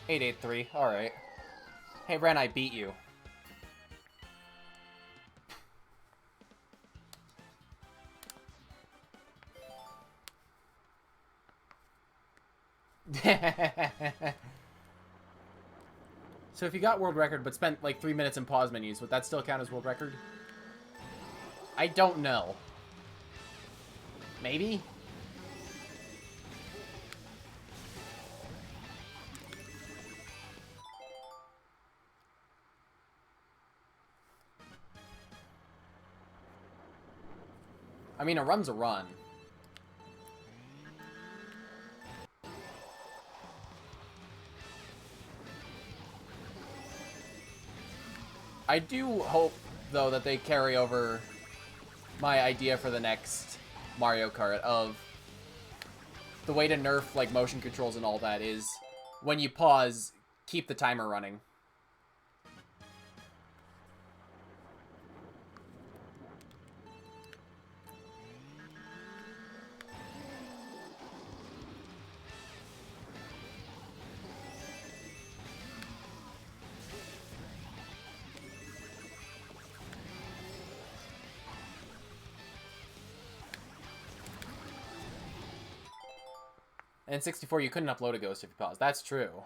883. Alright. Hey, Ren, I beat you. So if you got world record but spent like 3 minutes in pause menus, would that still count as world record? I don't know. Maybe? I mean, a run's a run. I do hope, though, that they carry over my idea for the next Mario Kart of the way to nerf, like, motion controls and all that is when you pause, keep the timer running. And in 64, you couldn't upload a ghost if you paused. That's true.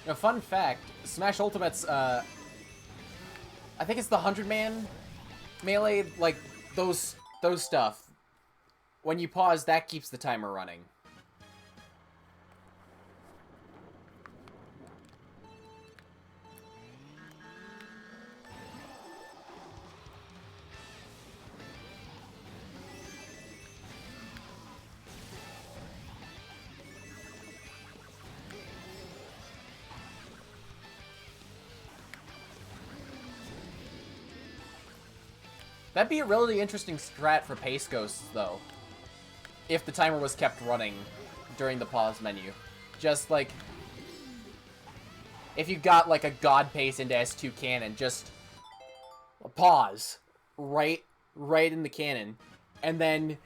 A fun fact, Smash Ultimate's, I think it's the 100-man melee, like, those stuff. When you pause, that keeps the timer running. That'd be a really interesting strat for pace ghosts, though. If the timer was kept running during the pause menu. Just, like, if you got, like, a god pace into S2 cannon, just pause right in the cannon. And then,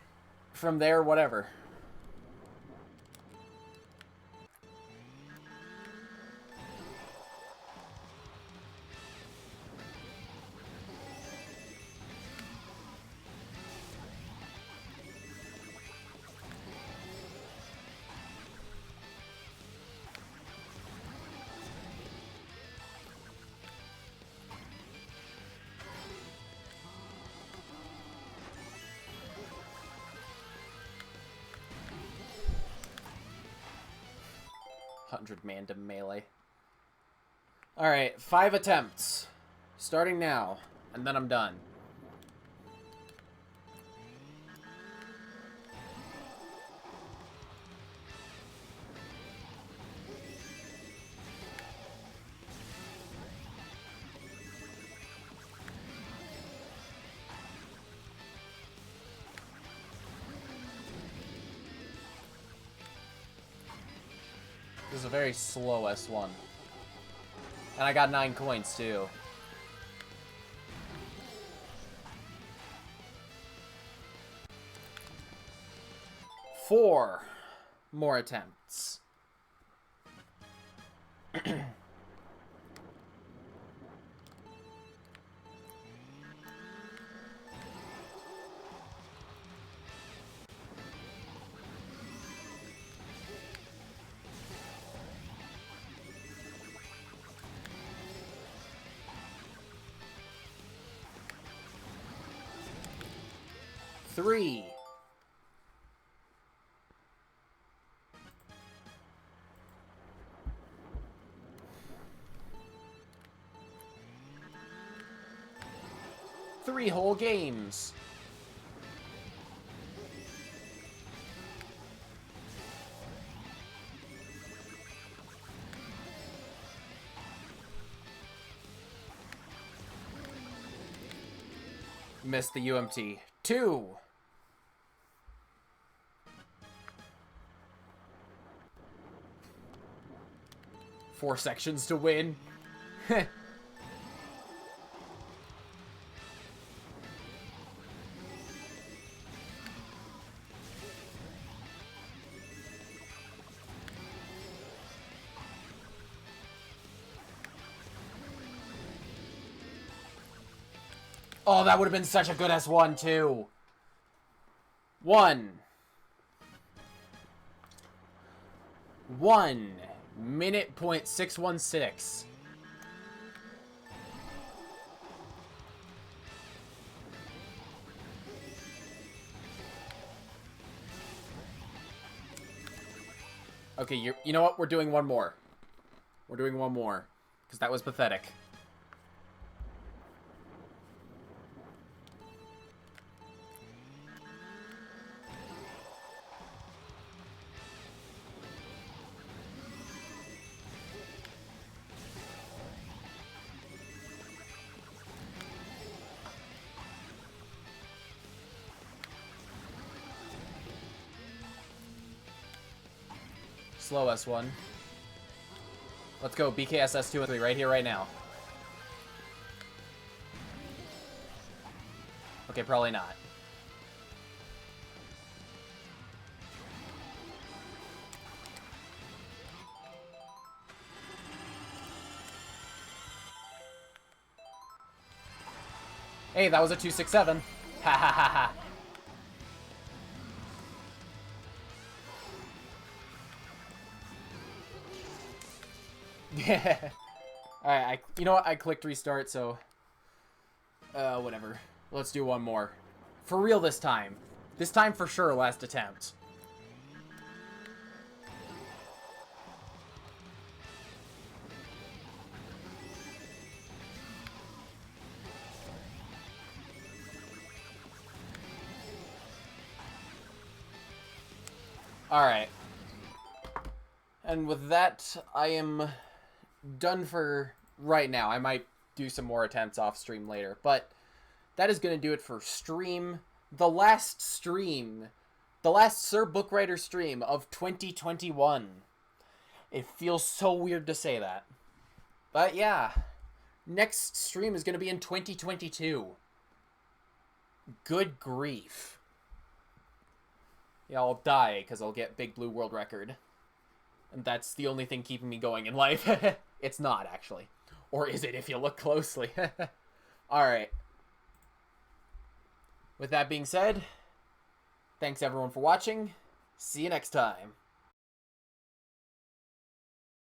from there, whatever. Man to melee. Alright, 5 attempts. Starting now. And then I'm done. This is a very slow S1. And I got 9 coins, too. Four more attempts. Three. 3 whole games. Missed the UMT. 2. Four sections to win. Oh, that would have been such a good S1, too. 1 minute point 616. Okay, you know what? We're doing one more. We're doing one more. Because that was pathetic. Slow S1. Let's go, BKS S2 and 3 right here, right now. Okay, probably not. Hey, that was a 267. Ha ha ha ha. Yeah. Alright, you know what? I clicked restart, so... whatever. Let's do one more. For real this time. This time for sure, last attempt. Alright. And with that, I am done for right now. I might do some more attempts off stream later, but that is going to do it for stream. The last stream. The last Sir Bookwriter stream of 2021. It feels so weird to say that. But yeah. Next stream is going to be in 2022. Good grief. Yeah, I'll die because I'll get Big Blue World Record. And that's the only thing keeping me going in life. It's not, actually. Or is it if you look closely? Alright. With that being said, thanks everyone for watching. See you next time.